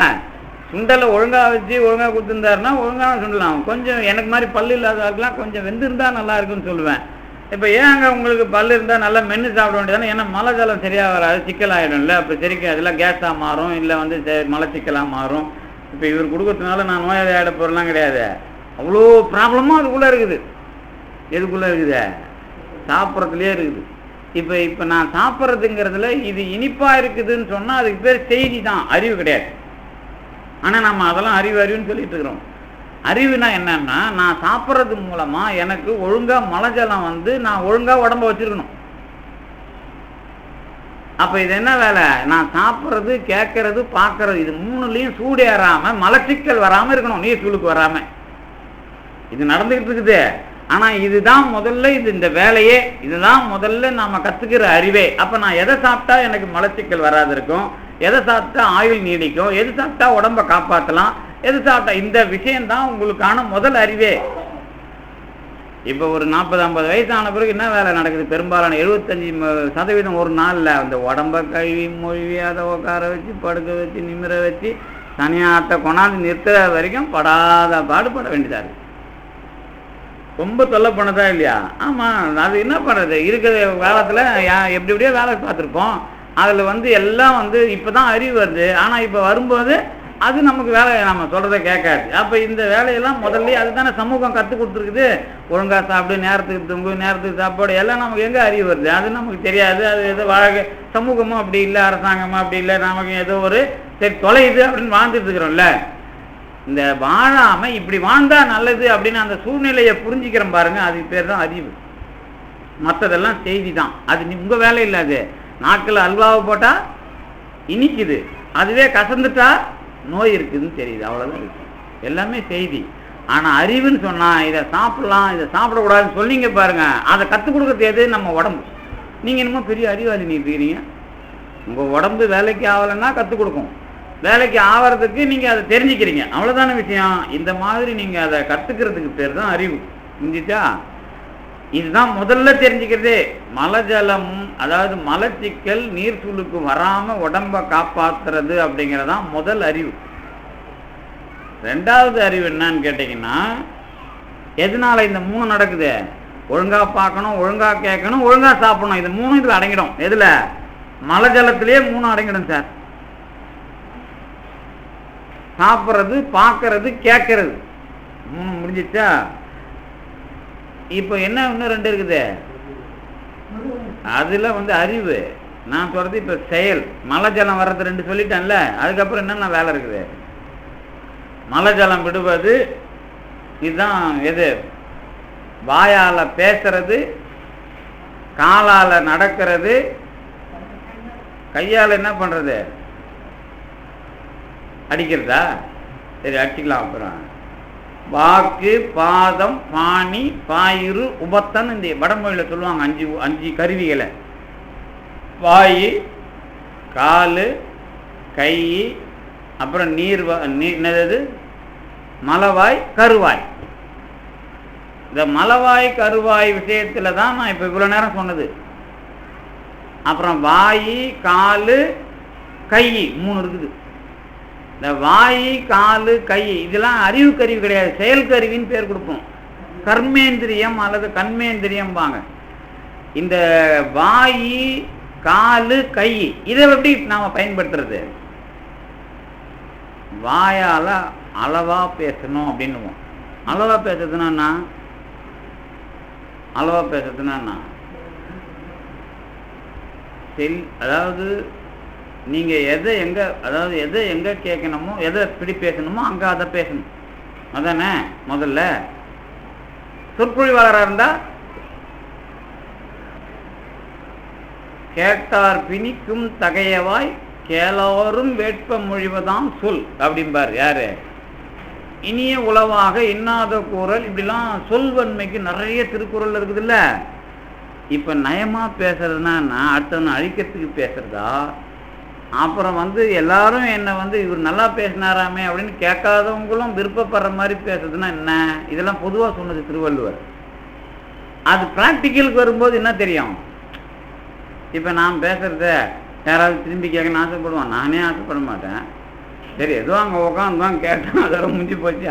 சுண்டலை ஒழுங்காக வச்சு ஒழுங்காக கொடுத்துருந்தாருன்னா ஒழுங்காக சுண்டலாம். கொஞ்சம் எனக்கு மாதிரி பல்லு இல்லாதவர்களாம் கொஞ்சம் வெந்திருந்தா நல்லா இருக்குன்னு சொல்லுவேன். இப்போ ஏங்க உங்களுக்கு பல்லு இருந்தால் நல்லா மென்று சாப்பிட வேண்டியதானே? ஏன்னா மழை ஜலம் சரியாக வராது, சிக்கல் ஆகிடும்ல. அப்போ சரிக்க அதெல்லாம் கேஸாக மாறும், இல்லை வந்து மலை சிக்கலாக மாறும். இப்போ இவர் கொடுக்கறதுனால நான் நோயாளி ஆகிட போகிறலாம் கிடையாது. அவ்வளோ ப்ராப்ளமும் அதுக்குள்ளே இருக்குது. எதுக்குள்ளே இருக்குது? சாப்பிட்றதுலேயே இருக்குது. இப்போ நான் சாப்பிட்றதுங்கிறதுல இது இனிப்பாக இருக்குதுன்னு சொன்னால் அதுக்கு பேர் செய்தி தான், அறிவு கிடையாது. ஆனால் நம்ம அதெல்லாம் அறிவுன்னு சொல்லிட்டு இருக்கிறோம். அறிவுனா என்னன்னா, நான் சாப்பிட்றது மூலமாக எனக்கு ஒழுங்காக மலஜலம் வந்து நான் ஒழுங்காக உடம்ப வச்சுருக்கணும். அப்போ இது என்ன வேலை? நான் சாப்பிட்றது, கேட்கறது, பார்க்கறது, இது மூணுலேயும் சூடு ஏறாமல் மலச்சிக்கல் வராமல் இருக்கணும், நீர் சூழுக்கு வராமல். இது நடந்துக்கிட்டு இருக்குது. ஆனால் இதுதான் முதல்ல, இந்த வேலையே இதுதான் முதல்ல நாம் கற்றுக்கிற அறிவே. அப்போ நான் எதை சாப்பிட்டா எனக்கு மலச்சிக்கல் வராது இருக்கும், எதை சாப்பிட்டா ஆயுள் நீடிக்கும், எது சாப்பிட்டா உடம்பை காப்பாற்றலாம், எது சாப்பிட்டா, இந்த விஷயம்தான் உங்களுக்கான முதல் அறிவே. இப்போ ஒரு 40-50 வயசான பிறகு என்ன வேலை நடக்குது? பெரும்பாலான 75% ஒரு நாளில் அந்த உடம்பை கழுவி மொழிவி அதை உட்கார வச்சு படுக்க வச்சு நிமிர வச்சு தனியாட்ட கொண்டாந்து நிறுத்துற வரைக்கும் படாத பாடுபட வேண்டியதாக இருக்குது. ரொம்ப தொல்லை பண்ணதா இல்லையா? ஆமாம், அது என்ன பண்ணுறது? இருக்கிற காலத்தில் எப்படி எப்படியோ வேலை பார்த்துருப்போம். அதில் எல்லாம் இப்போ தான் அறிவு வருது. ஆனால் இப்போ வரும்போது அது நமக்கு வேலை, நம்ம சொல்கிறத கேட்காது. அப்போ இந்த வேலையெல்லாம் முதல்ல அதுதானே சமூகம் கற்றுக் கொடுத்துருக்குது. ஒழுங்காக சாப்பிடு, நேரத்துக்கு தூங்கு, நேரத்துக்கு சாப்பாடு, எல்லாம் நமக்கு எங்கே அறிவு வருது? அது நமக்கு தெரியாது. அது ஏதோ வாழ்க்கை சமூகமும் அப்படி இல்லை, அரசாங்கமும் அப்படி இல்லை, நமக்கு ஏதோ ஒரு சரி தொலையுது அப்படின்னு வாழ்ந்துட்டு இருக்கிறோம்ல. இந்த வாழாமல் இப்படி வாழ்ந்தா நல்லது அப்படின்னு அந்த சூழ்நிலையை புரிஞ்சிக்கிறோம் பாருங்க, அதுக்கு பேர் தான் அறிவு. மற்றதெல்லாம் செய்தி தான். அது உங்கள் வேலை இல்லாது. நாக்கில் அல்வாவை போட்டால் இனிக்குது, அதுவே கசந்துட்டா நோய் இருக்குதுன்னு தெரியுது, அவ்வளோதான் இருக்கு. எல்லாமே செய்தி. ஆனால் அறிவுன்னு சொன்னால் இதை சாப்பிடலாம், இதை சாப்பிடக்கூடாதுன்னு சொன்னீங்க பாருங்க, அதை கற்றுக் கொடுக்குறது எது? நம்ம உடம்பு. நீங்கள் என்னமோ பெரிய அறிவாளி நீ இருக்கிறீங்க. உங்கள் உடம்பு வேலைக்கு ஆகலைன்னா கற்றுக் கொடுக்கும், வேலைக்கு ஆகிறதுக்கு நீங்கள் அதை தெரிஞ்சுக்கிறீங்க, அவ்வளோதான விஷயம். இந்த மாதிரி நீங்கள் அதை கற்றுக்கிறதுக்கு பேர் தான் அறிவு. புரிஞ்சிச்சா? இதுதான் முதல்ல தெரிஞ்சுக்கிறது. மலஜலம், அதாவது மலச்சிக்கல் நீர் சுழுக்கு வராமல் உடம்பை காப்பாற்றுறது அப்படிங்கிறதான் முதல் அறிவு. ரெண்டாவது அறிவு என்னன்னு கேட்டிங்கன்னா, எதனால இந்த 3 நடக்குது? ஒழுங்காக பார்க்கணும், ஒழுங்காக கேட்கணும், ஒழுங்காக சாப்பிடணும். இது 3 இதில் அடங்கிடும். எதில்? மலஜலத்திலேயே 3 அடங்கிடும் சார். சாப்பிட்றது, பார்க்கறது, கேட்கறது, 3 முடிஞ்சிச்சா? இப்போ என்ன இன்னும் 2 இருக்குது. அதில் அறிவு. நான் சொல்கிறது இப்போ செயல். மலஜலம் வர்றது 2 சொல்லிட்டேன்ல. அதுக்கப்புறம் என்னென்ன வேலை இருக்குது? மலஜலம் விடுவது, இதுதான் எது? வாயால் பேசுறது, காலால் நடக்கிறது, கையால் என்ன பண்ணுறது? அடிக்கிறதா? சரி, அடிச்சுக்கலாம். அப்புறம் வாக்கு, பாதம், பாணி, பாயிறு, உபத்தன், இந்த வடமொழியில் சொல்லுவாங்க 5 கருவிகளை. வாய், கால், கை, அப்புறம் என்னது? மலவாய், கருவாய். இந்த மலவாய் கருவாய் விஷயத்தில் தான் நான் இப்போ இவ்வளோ நேரம் சொன்னது. அப்புறம் வாய், கால், கை 3 இருக்குது. இந்த வாய், கால், கை இதெல்லாம் அறிவு கருவி கிடையாது, செயல் கருவின்னு பேர் கொடுப்போம். கர்மேந்திரியம் அல்லது கண்மேந்திரியம் வாங்க. இந்த வாய், கால், கை இதை எப்படி நாம் பயன்படுத்துறது? வாயால் அளவா பேசணும் அப்படின்னுவோம். அளவா பேசுறதுன்னா அதாவது நீங்கள் எதை எங்கே கேட்கணுமோ, எதை எப்படி பேசணுமோ அங்கே அதை பேசணும். அதானே முதல்ல. சொற்பொழிவாளராக இருந்தால் கேட்டார் பிணிக்கும் தகையவாய் கேளோரும் வேட்ப மொழிவதாம் சொல் அப்படிம்பார். யாரு? இனிய உளவாக இன்னாத கூறல். இப்படிலாம் சொல்வன்மைக்கு நிறைய திருக்குறள் இருக்குதுல்ல. இப்போ நயமாக பேசுறதுன்னா அடுத்தவனை அழிக்கிறதுக்கு பேசுறதா, அப்புறம் எல்லாரும் என்னை இவர் நல்லா பேசினாராமே அப்படின்னு கேட்காதவங்களும் விருப்பப்படுற மாதிரி பேசுறதுன்னா என்ன? இதெல்லாம் பொதுவாக சொன்னது திருவள்ளுவர். அது ப்ராக்டிக்கலுக்கு வரும்போது என்ன தெரியும்? இப்போ நான் பேசுகிறத யாராவது திரும்பி கேட்கணும்னு ஆசைப்படுவான். நானே ஆசைப்பட மாட்டேன். சரி, ஏதோ அங்கே உட்காந்துதான் கேட்டான், அதோட முடிஞ்சு போச்சு.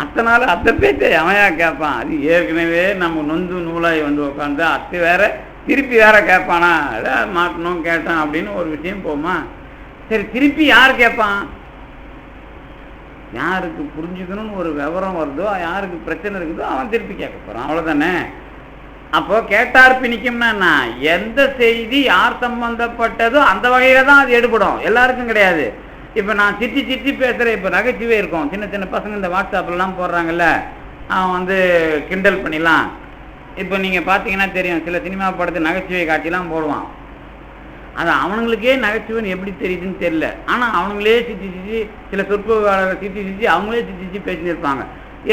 அத்தனை நாள் அத்தை பேச்சை எவையா கேட்பான்? அது ஏற்கனவே நம்ம நொந்து நூலாகி உட்காந்து அத்தை வேற திருப்பி வேற கேட்பானா? ஏதாவது மாட்டணும் கேட்டான் அப்படின்னு ஒரு விஷயம் போமா? சரி, திருப்பி யார் கேட்பான்? யாருக்கு புரிஞ்சுக்கணும்னு ஒரு விவரம் வருதோ, யாருக்கு பிரச்சனை இருக்குதோ அவன் திருப்பி கேட்க போகிறான், அவ்வளோதானே. அப்போ கேட்டார் பிணிக்கும்னா எந்த செய்தி யார் சம்பந்தப்பட்டதோ அந்த வகையில் தான் அது எடுபடும், எல்லாருக்கும் கிடையாது. இப்போ நான் சிட்டி பேசுகிறேன். இப்போ நகைச்சுவை இருக்கும், சின்ன சின்ன பசங்க இந்த வாட்ஸ்அப்லாம் போடுறாங்கல்ல, அவன் கிண்டல் பண்ணிடலாம். இப்போ நீங்கள் பார்த்தீங்கன்னா தெரியும், சில சினிமா படத்து நகைச்சுவை காட்சிலாம் போடுவான். அது அவனுங்களுக்கே நகைச்சுவைன்னு எப்படி தெரியுதுன்னு தெரியல. ஆனால் அவனுங்களே சிரிச்சு சில சொற்பொழிவாளர்கள் சிரிச்சு அவங்களே சிரிச்சு பேசின்னு இருப்பாங்க.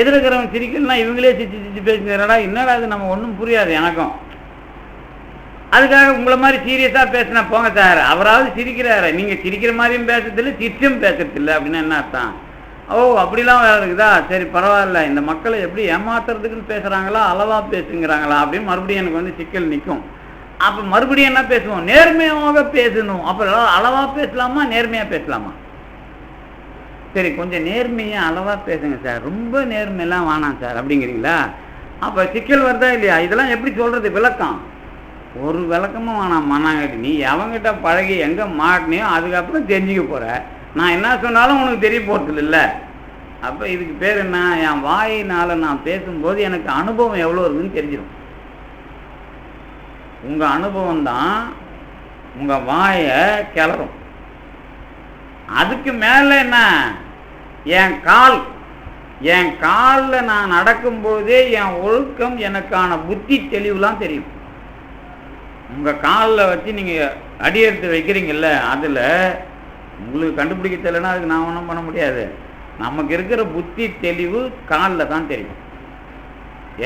எதிர்க்கிறவன் சிரிக்கலாம், இவங்களே சிரிச்சு பேசினாரா? என்னடா அது நம்ம ஒன்றும் புரியாது எனக்கும். அதுக்காக உங்களை மாதிரி சீரியஸாக பேசினா போங்க சார், அவராவது சிரிக்கிறாரு, நீங்கள் சிரிக்கிற மாதிரியும் பேசுறதில்லை சிரிச்சும் பேசுறதில்லை அப்படின்னா என்ன அர்த்தம்? ஓ அப்படிலாம் வேறு இருக்குதா, சரி பரவாயில்ல, இந்த மக்களை எப்படி ஏமாத்துறதுக்குன்னு பேசுகிறாங்களா அளவாக பேசுங்கிறாங்களா அப்படின்னு மறுபடியும் எனக்கு வந்து சிக்கல் நிற்கும். அப்போ மறுபடியும் என்ன பேசுவோம், நேர்மையாக பேசணும். அப்போ அளவாக பேசலாமா நேர்மையாக பேசலாமா? சரி கொஞ்சம் நேர்மையாக அளவாக பேசுங்க சார், ரொம்ப நேர்மையெல்லாம் வேணாம் சார் அப்படிங்கிறீங்களா? அப்போ சிக்கல் வருதா இல்லையா? இதெல்லாம் எப்படி சொல்கிறது விளக்கம்? ஒரு விளக்கமும் வேணாம் மண்ணாங்கட்டி, நீ எவங்கிட்ட பழகி எங்கே மாட்டினியோ அதுக்கப்புறம் தெரிஞ்சுக்க போகிற, நான் என்ன சொன்னாலும் உனக்கு தெரிய போகிறது இல்லை. அப்போ இதுக்கு பேர் என்ன, என் வாயினால் நான் பேசும்போது எனக்கு அனுபவம் எவ்வளோ இருக்குன்னு தெரிஞ்சிடும். உங்கள் அனுபவம் தான் உங்கள் வாயை கிளறும். அதுக்கு மேலே என்ன, என் காலில் நான் நடக்கும்போதே என் ஒழுக்கம் எனக்கான புத்தி தெளிவுலாம் தெரியும். உங்கள் காலில் வச்சு நீங்கள் அடி எடுத்து வைக்கிறீங்கல்ல, அதில் உங்களுக்கு கண்டுபிடிக்க தெரியலன்னா அதுக்கு நான் ஒன்றும் பண்ண முடியாது. நமக்கு இருக்கிற புத்தி தெளிவு காலில் தான் தெரியும்.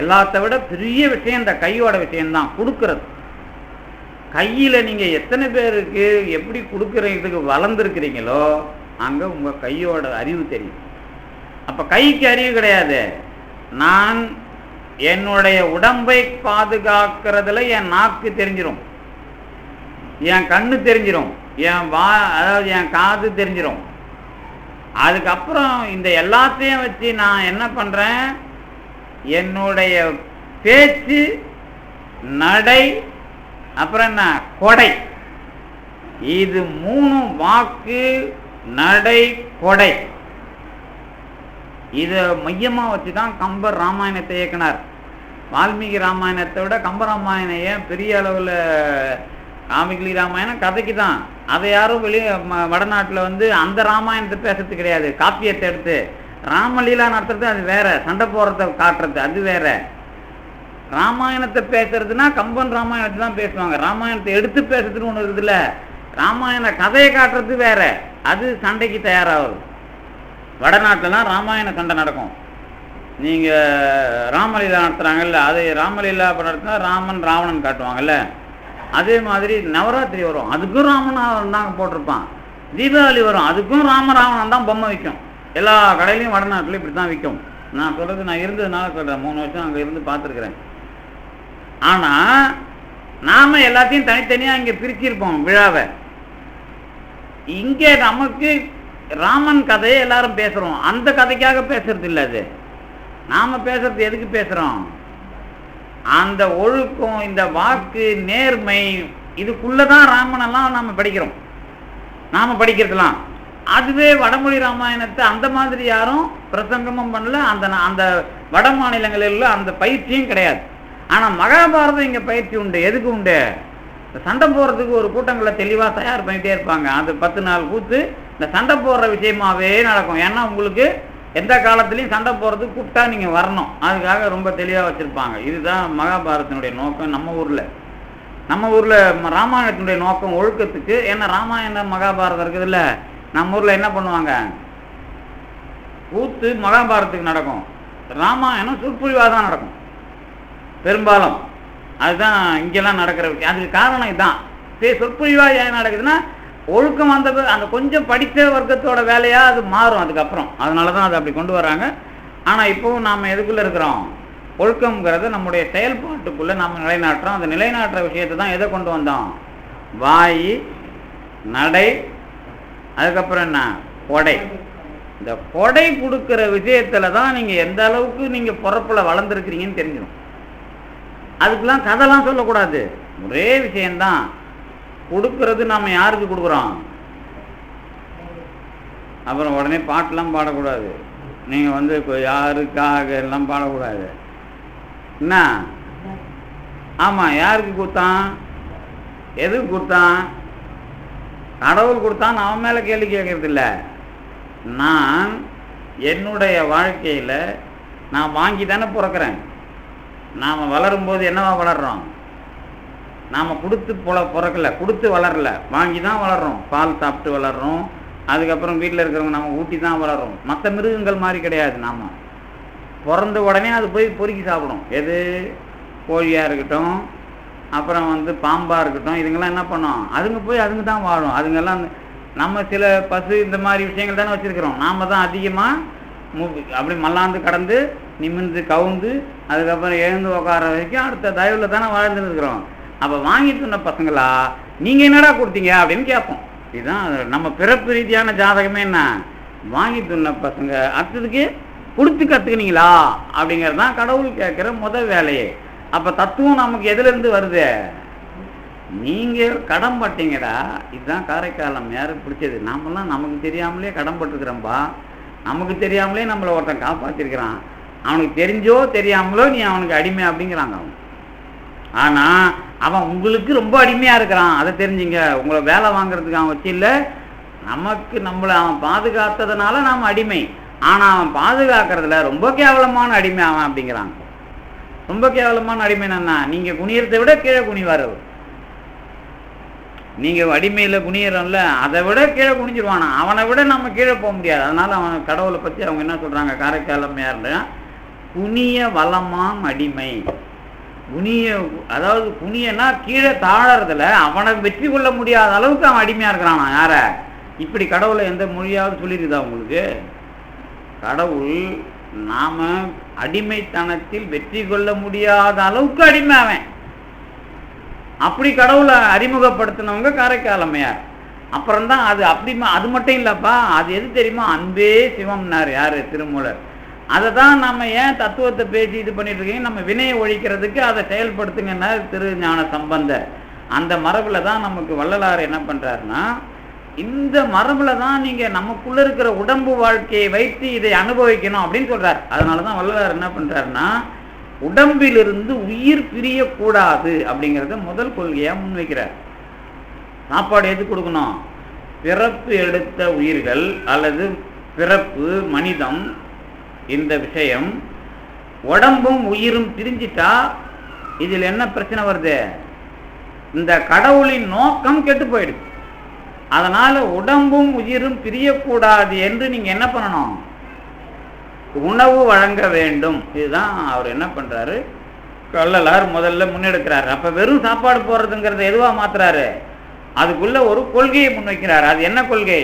எல்லாத்த விட பெரிய விஷயம் இந்த கையோட விஷயம்தான், கொடுக்கறது. கையில் நீங்கள் எத்தனை பேருக்கு எப்படி கொடுக்குறதுக்கு வளர்ந்துருக்கிறீங்களோ அங்கே உங்கள் கையோட அறிவு தெரியும். அப்போ கைக்கு அறிவு கிடையாது. நான் என்னுடைய உடம்பை பாதுகாக்கிறதுல என் நாக்கு தெரிஞ்சிடும், என் கண்ணு தெரிஞ்சிடும், அதாவது என் காது தெரிஞ்சிடும். அதுக்கப்புறம் இந்த எல்லாத்தையும் வச்சு நான் என்ன பண்ணுறேன், என்னுடைய பேச்சு, நடை, அப்புறம் என்ன கொடை, இது மூணும் வாக்கு, நடை, கொடை, இதை மையமாக வச்சு தான் கம்பர் ராமாயணத்தை இயக்கினார். வால்மீகி ராமாயணத்தை விட கம்ப ராமாயணம் ஏன் பெரிய அளவில், காமிகிலி ராமாயணம் கதைக்கு தான், அதை யாரும் வெளியே வடநாட்டில் வந்து அந்த ராமாயணத்தை பேசுறது கிடையாது. காப்பியத்தை எடுத்து ராமலீலா நடத்துறது அது வேற, சண்டை போடுறத காட்டுறது அது வேற. ராமாயணத்தை பேசுறதுன்னா கம்பன் ராமாயணத்தை தான் பேசுவாங்க. ராமாயணத்தை எடுத்து பேசுறதுன்னு ஒன்று இருக்குதுல்ல, ராமாயண கதையை காட்டுறது வேற, அது சண்டைக்கு தயாராகுது. வடநாட்டிலலாம் ராமாயண சண்டை நடக்கும். நீங்கள் ராமலீலா நடத்துகிறாங்கல்ல, அது ராமலீலா இப்போ நடத்தினா ராமன் ராவணன் காட்டுவாங்கல்ல, அதே மாதிரி நவராத்திரி வரும், அதுக்கும் ராமன் தான் போட்டிருப்பான். தீபாவளி வரும், அதுக்கும் ராமராவணன் தான் பொம்மை விற்கும். எல்லா கடையிலையும் வடநாட்டிலையும் இப்படி தான் விற்கும். நான் சொல்கிறது நான் இருந்ததுனால சொல்கிறேன், 3 வருஷம் அங்கே இருந்து பார்த்துருக்குறேன். ஆனால் நாம் எல்லாத்தையும் தனித்தனியாக இங்கே பிரிச்சிருப்போம் விழாவை. இங்கே நமக்கு ராமன் கதையை எல்லாரும் பேசுகிறோம், அந்த கதைக்காக பேசுறது இல்லை. அது நாம் பேசுறது எதுக்கு பேசுகிறோம், அந்த ஒழுக்கம், இந்த வாக்கு, நேர்மை, இதுக்குள்ளே தான் ராமனெல்லாம் நாம் படிக்கிறோம். நாம் படிக்கிறதுலாம் அதுவே வடமொழி ராமாயணத்தை அந்த மாதிரி யாரும் பிரசங்கமும் பண்ணல, அந்த வட மாநிலங்களில் அந்த பயிற்சியும் கிடையாது. ஆனால் மகாபாரதம் இங்கே பயிற்சி உண்டு. எதுக்கு உண்டு, சண்டை போடுறதுக்கு ஒரு கூட்டங்களை தெளிவாக தயார் பண்ணிகிட்டே இருப்பாங்க. அது 10 நாள் கூத்து இந்த சண்டை போடுற விஷயமாகவே நடக்கும். ஏன்னா உங்களுக்கு எந்த காலத்துலேயும் சண்டை போடுறதுக்கு கூப்பிட்டா நீங்கள் வரணும், அதுக்காக ரொம்ப தெளிவாக வச்சுருப்பாங்க. இதுதான் மகாபாரதத்தினுடைய நோக்கம். நம்ம ஊரில் ராமாயணத்தினுடைய நோக்கம் ஒழுக்கத்துக்கு. ஏன்னா ராமாயணம் மகாபாரதம் இருக்குதுல்ல, நம்ம ஊரில் என்ன பண்ணுவாங்க, கூத்து மகாபாரதத்துக்கு நடக்கும், ராமாயணம் சொற்பொழிவாக தான் நடக்கும் பெரும்பாலும். அதுதான் இங்கெல்லாம் நடக்கிற விஷயம். அதுக்கு காரணம் இதுதான். சொற்பொழிவாக ஏன் நடக்குதுன்னா, ஒழுக்கம் அந்த கொஞ்சம் படித்த வர்க்கத்தோட வேலையாக அது மாறும் அதுக்கப்புறம். அதனால தான் அதை அப்படி கொண்டு வராங்க. ஆனால் இப்போவும் நாம் எதுக்குள்ளே இருக்கிறோம், ஒழுக்கம்ங்கிறத நம்முடைய செயல்பாட்டுக்குள்ளே நாம் நிலைநாட்டுறோம். அந்த நிலைநாட்டுற விஷயத்தை தான் எதை கொண்டு வந்தோம், வாய், நடை, அதுக்கப்புறம் என்ன, கொடை. இந்த கொடை கொடுக்குற விஷயத்தில் தான் நீங்கள் எந்த அளவுக்கு நீங்கள் பொறப்பில் வளர்ந்துருக்கிறீங்கன்னு தெரிஞ்சிடும். அதுக்கெல்லாம் கதைலாம் சொல்லக்கூடாது, ஒரே விஷயந்தான். கொடுக்கறது நம்ம யாருக்கு கொடுக்குறோம், அப்புறம் உடனே பாட்டெலாம் பாடக்கூடாது. நீங்கள் வந்து யாருக்காக எல்லாம் பாடக்கூடாது. என்ன, ஆமாம், யாருக்கு கொடுத்தான், எதுக்கு கொடுத்தான், கடவுள் கொடுத்தான், அவன் மேலே கேள்வி கேட்கறது இல்லை. நான் என்னுடைய வாழ்க்கையில் நான் வாங்கி தானே பிறக்கிறேன். நாம் வளரும்போது என்னவா வளர்கிறோம், நாம் கொடுத்து பிறக்கல, கொடுத்து வளரல, வாங்கி தான் வளர்கிறோம். பால் சாப்பிட்டு வளர்கிறோம், அதுக்கப்புறம் வீட்டில் இருக்கிறவங்க நம்ம ஊட்டி தான் வளர்கிறோம். மற்ற மிருகங்கள் மாதிரி கிடையாது. நாம் பிறந்த உடனே அது போய் பொறுக்கி சாப்பிடும். எது, கோழியாக இருக்கட்டும், அப்புறம் பாம்பாக இருக்கட்டும், இதுங்கெல்லாம் என்ன பண்ணும், அதுங்க போய் அதுங்க தான் வாழும். அதுங்கெல்லாம் நம்ம சில பசு இந்த மாதிரி விஷயங்கள் தானே வச்சுருக்கிறோம். நாம் தான் அதிகமாக அப்படி மல்லாந்து கடந்து நிமிர்ந்து கவுந்து அதுக்கப்புறம் எழுந்து உட்கார வரைக்கும் அடுத்த தயவில் தானே வாழ்ந்துருக்கிறோம். அப்போ வாங்கி சொன்ன பசங்களா நீங்கள் என்னடா கொடுத்தீங்க அப்படின்னு கேட்போம். இதுதான் நம்ம பிறப்பு ரீதியான ஜாதகமே. என்ன வாங்கி சொன்ன பசங்க அடுத்ததுக்கு கொடுத்து கற்றுக்கினீங்களா அப்படிங்கிறது தான் கடவுள் கேட்குற முதல் வேலையே. அப்போ தத்துவம் நமக்கு எதுலேருந்து வருது, நீங்கள் கடன் பட்டீங்கடா. இதுதான் காரைக்காலம் யாரும் பிடிச்சது. நாமெல்லாம் நமக்கு தெரியாமலே கடன் பட்டுருக்குறோம்பா. நமக்கு தெரியாமலே நம்மளை ஒருத்தன் காப்பாற்றிருக்கிறான். அவனுக்கு தெரிஞ்சோ தெரியாமலோ நீ அவனுக்கு அடிமை அப்படிங்கிறாங்க அவன். ஆனால் அவன் உங்களுக்கு ரொம்ப அடிமையாக இருக்கிறான், அதை தெரிஞ்சுங்க. உங்களை வேலை வாங்குறதுக்கு அவன் வச்சு இல்லை, நமக்கு நம்மளை அவன் பாதுகாத்ததுனால நாம் அடிமை. ஆனால் அவன் பாதுகாக்கிறதுல ரொம்ப கேவலமான அடிமை அவன் அப்படிங்கிறாங்க. ரொம்ப கேவலமான அடிமை என்னன்னா, நீங்கள் குனியறதை விட கீழே குனிவார். நீங்கள் அடிமையில் குனியறோம்ல, அதை விட கீழே குனிஞ்சிருவானா. அவனை விட நம்ம கீழே போக முடியாது. அதனால் அவன் கடவுளை பற்றி அவங்க என்ன சொல்கிறாங்க, காரைக்காலம் யாருன்னா குனிய வளமாம் அடிமை. குனிய, அதாவது குனியன்னா கீழே தாழறதுல அவனை வெற்றி கொள்ள முடியாத அளவுக்கு அவன் அடிமையாக இருக்கிறானா. யார இப்படி கடவுளை எந்த மொழியாவது சொல்லியிருக்குதா உங்களுக்கு? கடவுள் நாம அடிமைத்தனத்தில் வெற்றி கொள்ள முடியாத அளவுக்கு அடிமை அவன். அப்படி கடவுளை அறிமுகப்படுத்தினவங்க காரைக்காலம்மையார். அப்புறம்தான் அது அப்படி அது மட்டும் இல்லப்பா, அது எது தெரியுமா, அன்பே சிவம்னார் யாரு, திருமூலர். அதை தான் நம்ம ஏன் தத்துவத்தை பேசி இது பண்ணிட்டு இருக்கீங்க, நம்ம வினையை ஒழிக்கிறதுக்கு அதை செயல்படுத்துங்கன்னா திருஞான சம்பந்தர். அந்த மரபில் தான் நமக்கு வள்ளலார் என்ன பண்ணுறாருன்னா, இந்த மரபில் தான் நீங்கள் நமக்குள்ளே இருக்கிற உடம்பு வாழ்க்கையை வைத்து இதை அனுபவிக்கணும் அப்படின்னு சொல்கிறார். அதனால தான் வள்ளலார் என்ன பண்ணுறாருன்னா, உடம்பிலிருந்து உயிர் பிரியக்கூடாது அப்படிங்கிறத முதல் கொள்கையாக முன்வைக்கிறார். சாப்பாடு எது கொடுக்கணும், பிறப்பு எடுத்த உயிர்கள் அல்லது பிறப்பு மனிதம், இந்த விஷயம் உடம்பும் உயிரும் பிரிஞ்சிட்டா இதில் என்ன பிரச்சனை வருது, இந்த கடவுளின் நோக்கம் கெட்டு போயிடுது. அதனால உடம்பும் உயிரும் பிரியக்கூடாது என்று நீங்க என்ன பண்ணணும், உணவு வழங்க வேண்டும். இதுதான் அவர் என்ன பண்றாரு, வள்ளலார் முதல்ல முன்னெடுக்கிறாரு. அப்ப வெறும் சாப்பாடு போடுறதுங்கிறத எதுவா மாத்துறாரு, அதுக்குள்ள ஒரு கொள்கையை முன்வைக்கிறார். அது என்ன கொள்கை,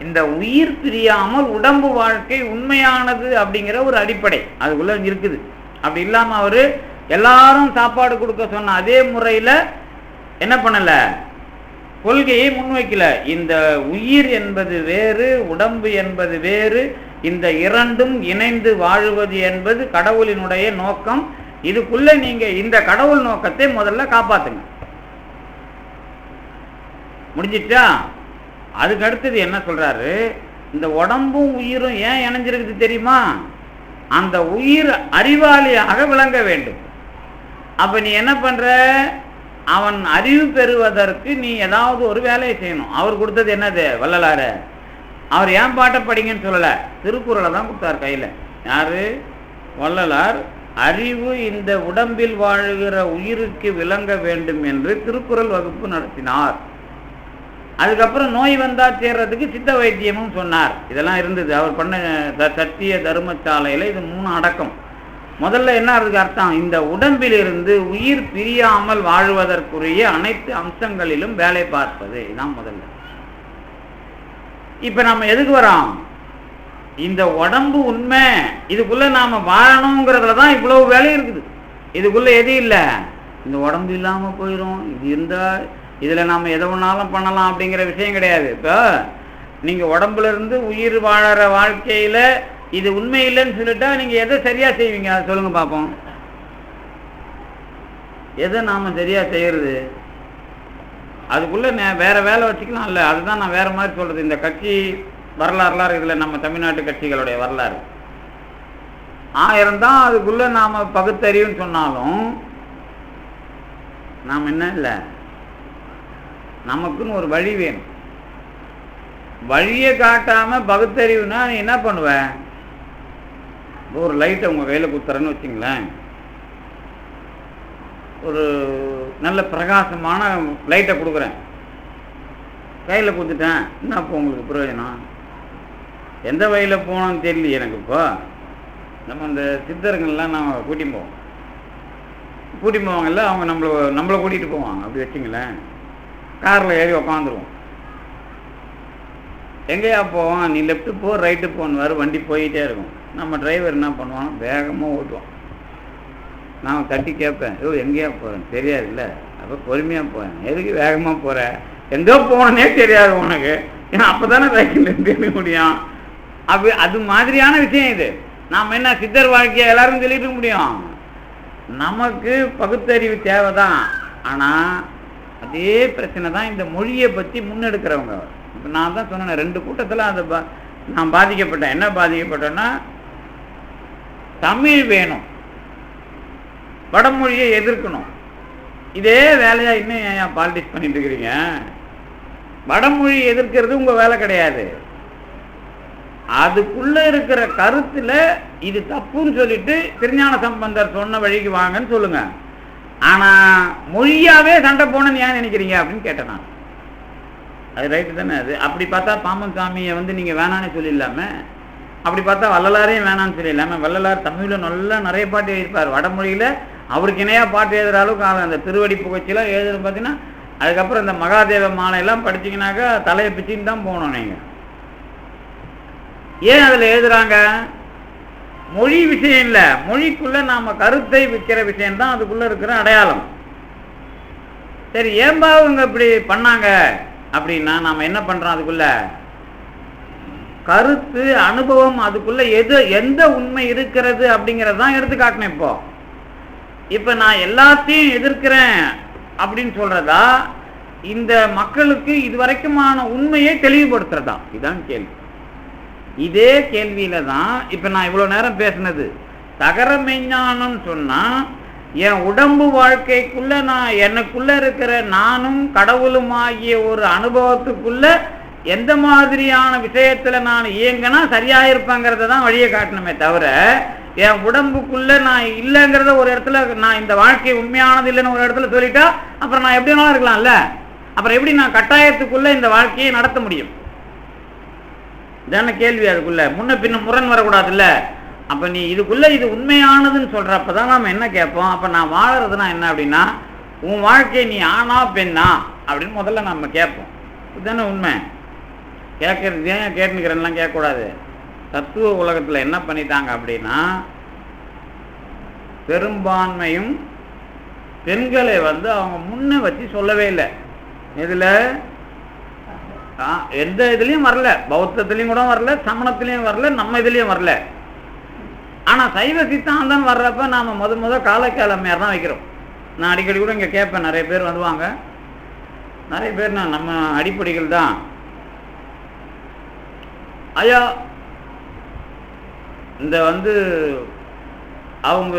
இந்த உயிர் பிரியாமல் உடம்பு வாழ்க்கை உண்மையானது அப்படிங்கிற ஒரு அடிப்படை அதுக்குள்ள இருக்குது. அப்படி இல்லாம அவரு எல்லாரும் சாப்பாடு கொடுக்க சொன்ன அதே முறையில என்ன பண்ணல, கொள்கையை முன்வைக்கல. இந்த உயிர் என்பது வேறு, உடம்பு என்பது வேறு, இந்த இரண்டும் இணைந்து வாழுவது என்பது கடவுளினுடைய நோக்கம். இதுக்குள்ள நீங்க இந்த கடவுள் நோக்கத்தை முதல்ல காப்பாத்துங்க. முடிஞ்சிட்டா? அதுக்கு அடுத்தது என்ன சொல்றாரு, இந்த உடம்பும் உயிரும் ஏன் இணைஞ்சிருக்குது தெரியுமா, அந்த உயிர் அறிவாளியாக விளங்க வேண்டும். அப்ப நீ என்ன பண்ற, அவன் அறிவு பெறுவதற்கு நீ ஏதாவது ஒரு வேலையை செய்யணும். அவர் கொடுத்தது என்னது, வள்ளலாறு. அவர் ஏன் பாட்டை படிங்கன்னு சொல்லல, திருக்குறளை தான் கொடுத்தார் கையில. யாரு, வள்ளலார். அறிவு இந்த உடம்பில் வாழுகிற உயிருக்கு விளங்க வேண்டும் என்று திருக்குறள் வகுப்பு நடத்தினார். அதுக்கப்புறம் நோய் வந்தா சேர்றதுக்கு சித்த வைத்தியமும் சொன்னார். இதெல்லாம் இருந்தது அவர் பண்ண சத்திய தர்மசாலையில. இது 3 அடக்கம். முதல்ல என்ன அதுக்கு அர்த்தம், இந்த உடம்பிலிருந்து உயிர் பிரியாமல் வாழ்வதற்குரிய அனைத்து அம்சங்களிலும் வேலை பார்ப்பது. இதுதான் முதல்ல. இப்ப நம்ம எதுக்கு வரோம், இந்த உடம்பு உண்மை, இதுக்குள்ள நாம வாழணுங்கிறதுல தான் இவ்வளவு வேலை இருக்குது. இதுக்குள்ள எது இல்லை, இந்த உடம்பு இல்லாம போயிடும், இது இருந்தா இதுல நாம எதை ஒன்னாலும் பண்ணலாம் அப்படிங்கிற விஷயம் கிடையாது. இப்போ நீங்க உடம்புல இருந்து உயிர் வாழற வாழ்க்கையில இது உண்மை இல்லைன்னு சொல்லிட்டா நீங்க எதை சரியா செய்வீங்க, அதை சொல்லுங்க பார்ப்போம். எதை நாம சரியா செய்யறது, அதுக்குள்ள வேற வேலை வச்சுக்கலாம் இல்ல. அதுதான் நான் வேற மாதிரி சொல்றது. இந்த கட்சி வரலாறுலாம் இதுல நம்ம தமிழ்நாட்டு கட்சிகளுடைய வரலாறு 1000 தான். அதுக்குள்ள நாம பகுத்தறிவுன்னு சொன்னாலும் நாம் என்ன இல்லை, நமக்குன்னு ஒரு வழி வேணும். வழியை காட்டாம பகுத்தறிவுனா நீ என்ன பண்ணுவ, ஒரு லைட்டை உங்க கையில குத்துறன்னு வச்சுங்களேன், ஒரு நல்ல பிரகாசமான லைட்டை கொடுக்குறேன், கையில கொடுத்துட்டேன், என்ன இப்போ உங்களுக்கு பிரயோஜனம், எந்த வழியில போனோம்னு தெரியல எனக்கு. இப்போ நம்ம இந்த சித்தர்கள்லாம் நாம் கூட்டி போவோம், கூட்டிட்டு போவாங்கல்ல, அவங்க நம்மளை கூட்டிகிட்டு போவாங்க. அப்படி வச்சுங்களேன், காரில் ஏறி உக்காந்துருவோம். எங்கேயா போவோம், நீ லெஃப்ட்டு போ ரைட்டு போன்னு வண்டி போயிட்டே இருக்கும். நம்ம டிரைவர் என்ன பண்ணுவான், வேகமாக ஓட்டுவான். நான் தட்டி கேட்பேன், எங்கேயா போகிறேன் தெரியாதுல்ல, அப்போ பொறுமையாக போகிறேன். எதுக்கு வேகமாக போகிற, எங்கே போனே தெரியாது உனக்கு, ஏன்னா அப்போ தானே சைக்கிள் எடுக்க முடியும். அது மாதிரியான விஷயம் இது. நாம் என்ன சித்தர் வாழ்க்கையை எல்லாரும் சொல்லிட்டு முடியும். நமக்கு பகுத்தறிவு தேவை தான். ஆனால் அதே பிரச்சனை தான் இந்த மொழியை பற்றி முன்னெடுக்கிறவங்க. இப்போ நான் தான் சொன்னேன், 2 கூட்டத்தில் அதை நான் பாதிக்கப்பட்டேன். என்ன பாதிக்கப்பட்டேன்னா, தமிழ் வேணும், வடமொழியை எதிர்க்கணும். இதே வேலையா இன்னும் ஏன் பாலிடிக்ஸ் பண்ணிட்டு இருக்கிறீங்க? வடமொழி எதிர்க்கிறது உங்க வேலை கிடையாது. அதுக்குள்ள இருக்கிற கருத்துல இது தப்புன்னு சொல்லிட்டு திருஞான சம்பந்தர் சொன்ன வழிக்கு வாங்கன்னு சொல்லுங்க. ஆனா மொழியாவே சண்டை போனன்னு ஏன் நினைக்கிறீங்க அப்படின்னு கேட்டேன் நான். அது ரைட்டு தானே? அது அப்படி பார்த்தா பாம்பன் சாமியை நீங்க வேணான்னு சொல்லிடலாம, அப்படி பார்த்தா வள்ளலாரையும் வேணான்னு சொல்லிடலாம. வள்ளலார் தமிழ்ல நல்லா நிறைய பாட்டு எழுதிப்பார். வடமொழியில அவருக்கு இணையா பாட்டு எழுதுற அளவுக்கு அந்த திருவடி புகழ்ச்சியெல்லாம் எழுதுறது பார்த்தீங்கன்னா, அதுக்கப்புறம் இந்த மகாதேவ மாலையெல்லாம் படிச்சிங்கனாக்கா தலையை பிச்சின்னு தான் போகணும் நீங்கள். ஏன் அதில் எழுதுறாங்க? மொழி விஷயம் இல்லை, மொழிக்குள்ள நாம கருத்தை விற்கிற விஷயம்தான் அதுக்குள்ள இருக்கிற அடையாளம். சரி, ஏன்பா இவங்க இப்படி பண்ணாங்க அப்படின்னா நாம என்ன பண்றோம்? அதுக்குள்ள கருத்து அனுபவம், அதுக்குள்ள எந்த உண்மை இருக்கிறது அப்படிங்கிறது தான் எடுத்து காட்டணும். இப்ப நான் எல்லாத்தையும் எதிர்க்கிறேன் அப்படின்னு சொல்றதா, இந்த மக்களுக்கு இதுவரைக்குமான உண்மையை தெளிவுபடுத்துறதா? இதுதான் கேள்வி. இதே கேள்வியில தான் இப்ப நான் இவ்வளவு நேரம் பேசினது. தகர மெஞ்ஞானம் சொன்னா என் உடம்பு வாழ்க்கைக்குள்ள நான் எனக்குள்ள இருக்கிற நானும் கடவுளும் ஆகிய ஒரு அனுபவத்துக்குள்ள எந்த மாதிரியான விஷயத்துல நான் இயங்கினா சரியா இருப்பேங்கிறத தான் வழியை காட்டணுமே தவிர, என் உடம்புக்குள்ள நான் இல்லைங்கிறத ஒரு இடத்துல, நான் இந்த வாழ்க்கை உண்மையானது இல்லைன்னு ஒரு இடத்துல சொல்லிட்டா அப்புறம் நான் எப்படி வேணாலும் இருக்கலாம்ல. அப்புறம் எப்படி நான் கட்டாயத்துக்குள்ள இந்த வாழ்க்கையை நடத்த முடியும்? இதான கேள்வி. அதுக்குள்ள முன்ன பின்ன முரண் வரக்கூடாதுல்ல. அப்ப நீ இதுக்குள்ள இது உண்மையானதுன்னு சொல்றப்பதான் நாம என்ன கேட்போம், அப்ப நான் வாழறதுனா என்ன அப்படின்னா, உன் வாழ்க்கை நீ ஆனா பெண்ணா அப்படின்னு முதல்ல நம்ம கேட்போம். இதுதானே உண்மை. கேட்கறது ஏன் கேட்டுக்கிறேன்லாம் கேட்கக்கூடாது. தத்துவ உலகத்துல என்ன பண்ணிட்டாங்க அப்படின்னா, பெரும்பான்மையும் பெண்களை அவங்க முன்ன வச்சு சொல்லவே இல்லை. இதுல எந்த இதுலயும் வரல, பௌத்தத்திலையும் கூட வரல, சமணத்திலையும் வரல, நம்ம இதுலயும் வரல. ஆனா சைவ சித்தாந்தம் வர்றப்ப நாம முத காலக்கிழமையார் தான் வைக்கிறோம். நான் அடிக்கடி கூட இங்க கேட்பேன், நிறைய பேர் வருவாங்க, நிறைய பேர் நம்ம அடிப்படைகள் தான். ஐயா, இந்த அவங்க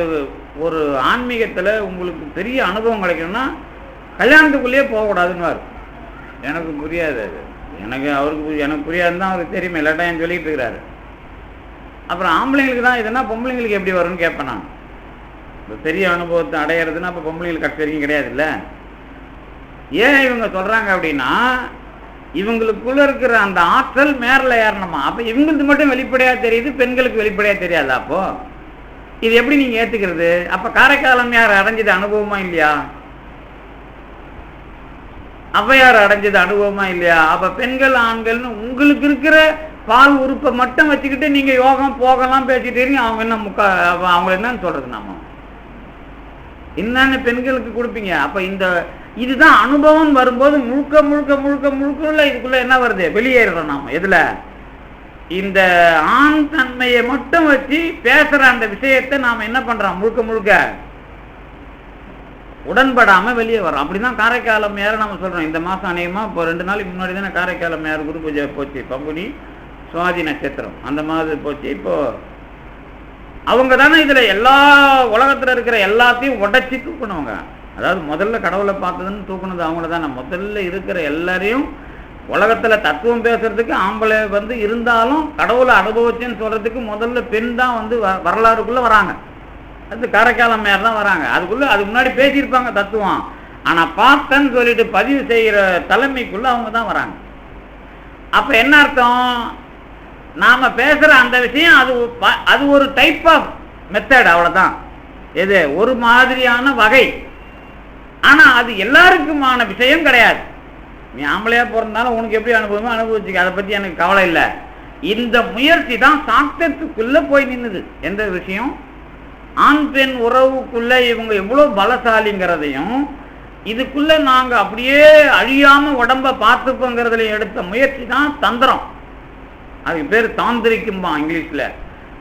ஒரு ஆன்மீகத்துல உங்களுக்கு பெரிய அனுபவம் கிடைக்கணும்னா கல்யாணத்துக்குள்ளேயே போகக்கூடாதுன்னு. எனக்கு புரியாது அது, எனக்கு புரியாதுன்னு தான் அவருக்கு தெரியுமே, இல்லாட்டா ஏன் சொல்லிட்டு இருக்கிறாரு. அப்புறம் ஆம்பளைங்களுக்கு தான் இதுனா பொம்பளைங்களுக்கு எப்படி வரும்னு கேட்பேன் நான். இப்போ பெரிய அனுபவத்தை அடையிறதுன்னா அப்போ பொம்பளைங்களுக்கு கஷ்டம் வரைக்கும் கிடையாது இல்லை. ஏன் இவங்க சொல்றாங்க அப்படின்னா, இவங்களுக்குள்ள இருக்கிற அந்த ஆற்றல் மேரில் ஏறணுமா. அப்போ இவங்களுக்கு மட்டும் வெளிப்படையா தெரியுது, பெண்களுக்கு வெளிப்படையா தெரியாது. அப்போ இது எப்படி நீங்க ஏத்துக்கிறது? அப்ப காரைக்காலம் யார் அடைஞ்சது அனுபவமா இல்லையா? ஔவையார் அடைஞ்சது அனுபவமா இல்லையா? அப்ப பெண்கள் ஆண்கள்னு உங்களுக்கு இருக்கிற பால் உறுப்பை மட்டும் வச்சுக்கிட்டு நீங்க யோகம் போகலாம் பேசிட்டு இருக்கீங்க. அவங்க என்ன அவங்க என்னன்னு சொல்றது? நாம என்னன்னு பெண்களுக்கு கொடுப்பீங்க. அப்ப இதுதான் அனுபவம் வரும்போது முழுக்க முழுக்க முழுக்க முழுக்க இதுக்குள்ள என்ன வருது? வெளியேறோம் நாம. எதுல? இந்த ஆண் தன்மையை மட்டும் வச்சு பேசுற அந்த விஷயத்தை நாம என்ன பண்றோம்? முழுக்க முழுக்க உடன்படாம வெளியே வரோம். அப்படிதான் காரைக்காலம் மேல நம்ம சொல்றோம். இந்த மாசம் அநேகமா இப்போ 2 நாளைக்கு முன்னாடி தானே காரைக்காலம் மேல குரு பூஜை போச்சு. பங்குனி சுவாதி நட்சத்திரம் அந்த மாதிரி போச்சு. இப்போ அவங்க தானே இதுல எல்லா உலகத்துல இருக்கிற எல்லாத்தையும் உடைச்சி தூக்கணுங்க. அதாவது முதல்ல கடவுளை பார்த்ததுன்னு தூக்குனது அவங்கள தானே. முதல்ல இருக்கிற எல்லாரையும் உலகத்துல தத்துவம் பேசுறதுக்கு ஆம்பளை இருந்தாலும் கடவுளை அனுபவிச்சுன்னு சொல்றதுக்கு முதல்ல பெண் தான் வரலாறுக்குள்ள வராங்க. அது காரைக்காலம் மேல தான் வராங்க. அதுக்கு முன்னாடி பேசியிருப்பாங்க தத்துவம். ஆனா பார்த்தன்னு சொல்லிட்டு பதிவு செய்கிற தலைமைக்குள்ள அவங்க தான் வராங்க. அப்ப என்ன அர்த்தம்? நாம பேசுற அந்த விஷயம் அது ஒரு டைப் ஆஃப் மெத்தட், அவ்வளவுதான். எது ஒரு மாதிரியான வகை. ஆனா அது எல்லாருக்குமான விஷயம் கிடையாது. நீ ஆம்பளையா பிறந்தாலும் உனக்கு எப்படி அனுபவமோ அனுபவிச்சுக்க, அதை பத்தி எனக்கு கவலை இல்லை. இந்த முயற்சி தான் சாக்தத்துக்குள்ள போய் நின்னுது. எந்த விஷயம்? ஆண் பெண் உறவுக்குள்ள இவங்க எவ்வளவு பலசாலிங்கிறதையும், இதுக்குள்ள நாங்க அப்படியே அழியாம உடம்ப பார்த்துப்போங்கிறதுல எடுத்த முயற்சி தான் தந்திரம். அதுக்கு பேர் தாந்திரிகம்பா இங்கிலீஷ்ல.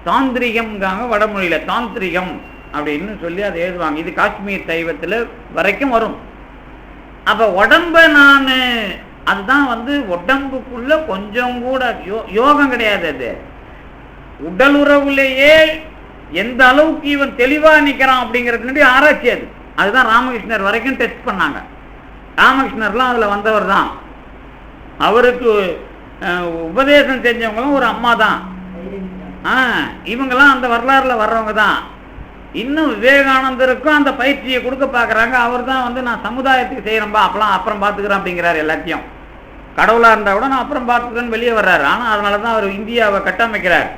தாந்திரிகம்காங்க வடமொழியில தாந்திரிகம் அப்படின்னு சொல்லி அதை எழுதுவாங்க. இது காஷ்மீர் சைவத்துல வரைக்கும் வரும். அப்ப உடம்ப நான் அதுதான் உடம்புக்குள்ள கொஞ்சம் கூட யோகம் கிடையாது. அது உடல் உறவுலேயே எந்த அளவுக்கு இவன் தெளிவா நிக்கிறான் அப்படிங்கிறது ஆராய்ச்சி. அதுதான் ராமகிருஷ்ணர் வரைக்கும் டெஸ்ட் பண்ணாங்க. ராமகிருஷ்ணர்லாம் அதுல வந்தவர் தான். அவருக்கு உபதேசம் செஞ்சவங்களும் ஒரு அம்மா தான். இவங்கெல்லாம் அந்த வரலாறுல வர்றவங்க தான். இன்னும் விவேகானந்தருக்கும் அந்த பயிற்சியை கொடுக்க பாக்குறாங்க. அவர் தான் நான் சமுதாயத்துக்கு செய்யறேன்பா, அப்பெல்லாம் அப்புறம் பாத்துக்கிறேன் அப்படிங்கிறாரு. எல்லாத்தையும் கடவுளா இருந்தா கூட நான் அப்புறம் பார்த்துக்கிறேன்னு வெளியே வர்றாரு. ஆனா அதனாலதான் அவர் இந்தியாவை கட்டமைக்கிறார்.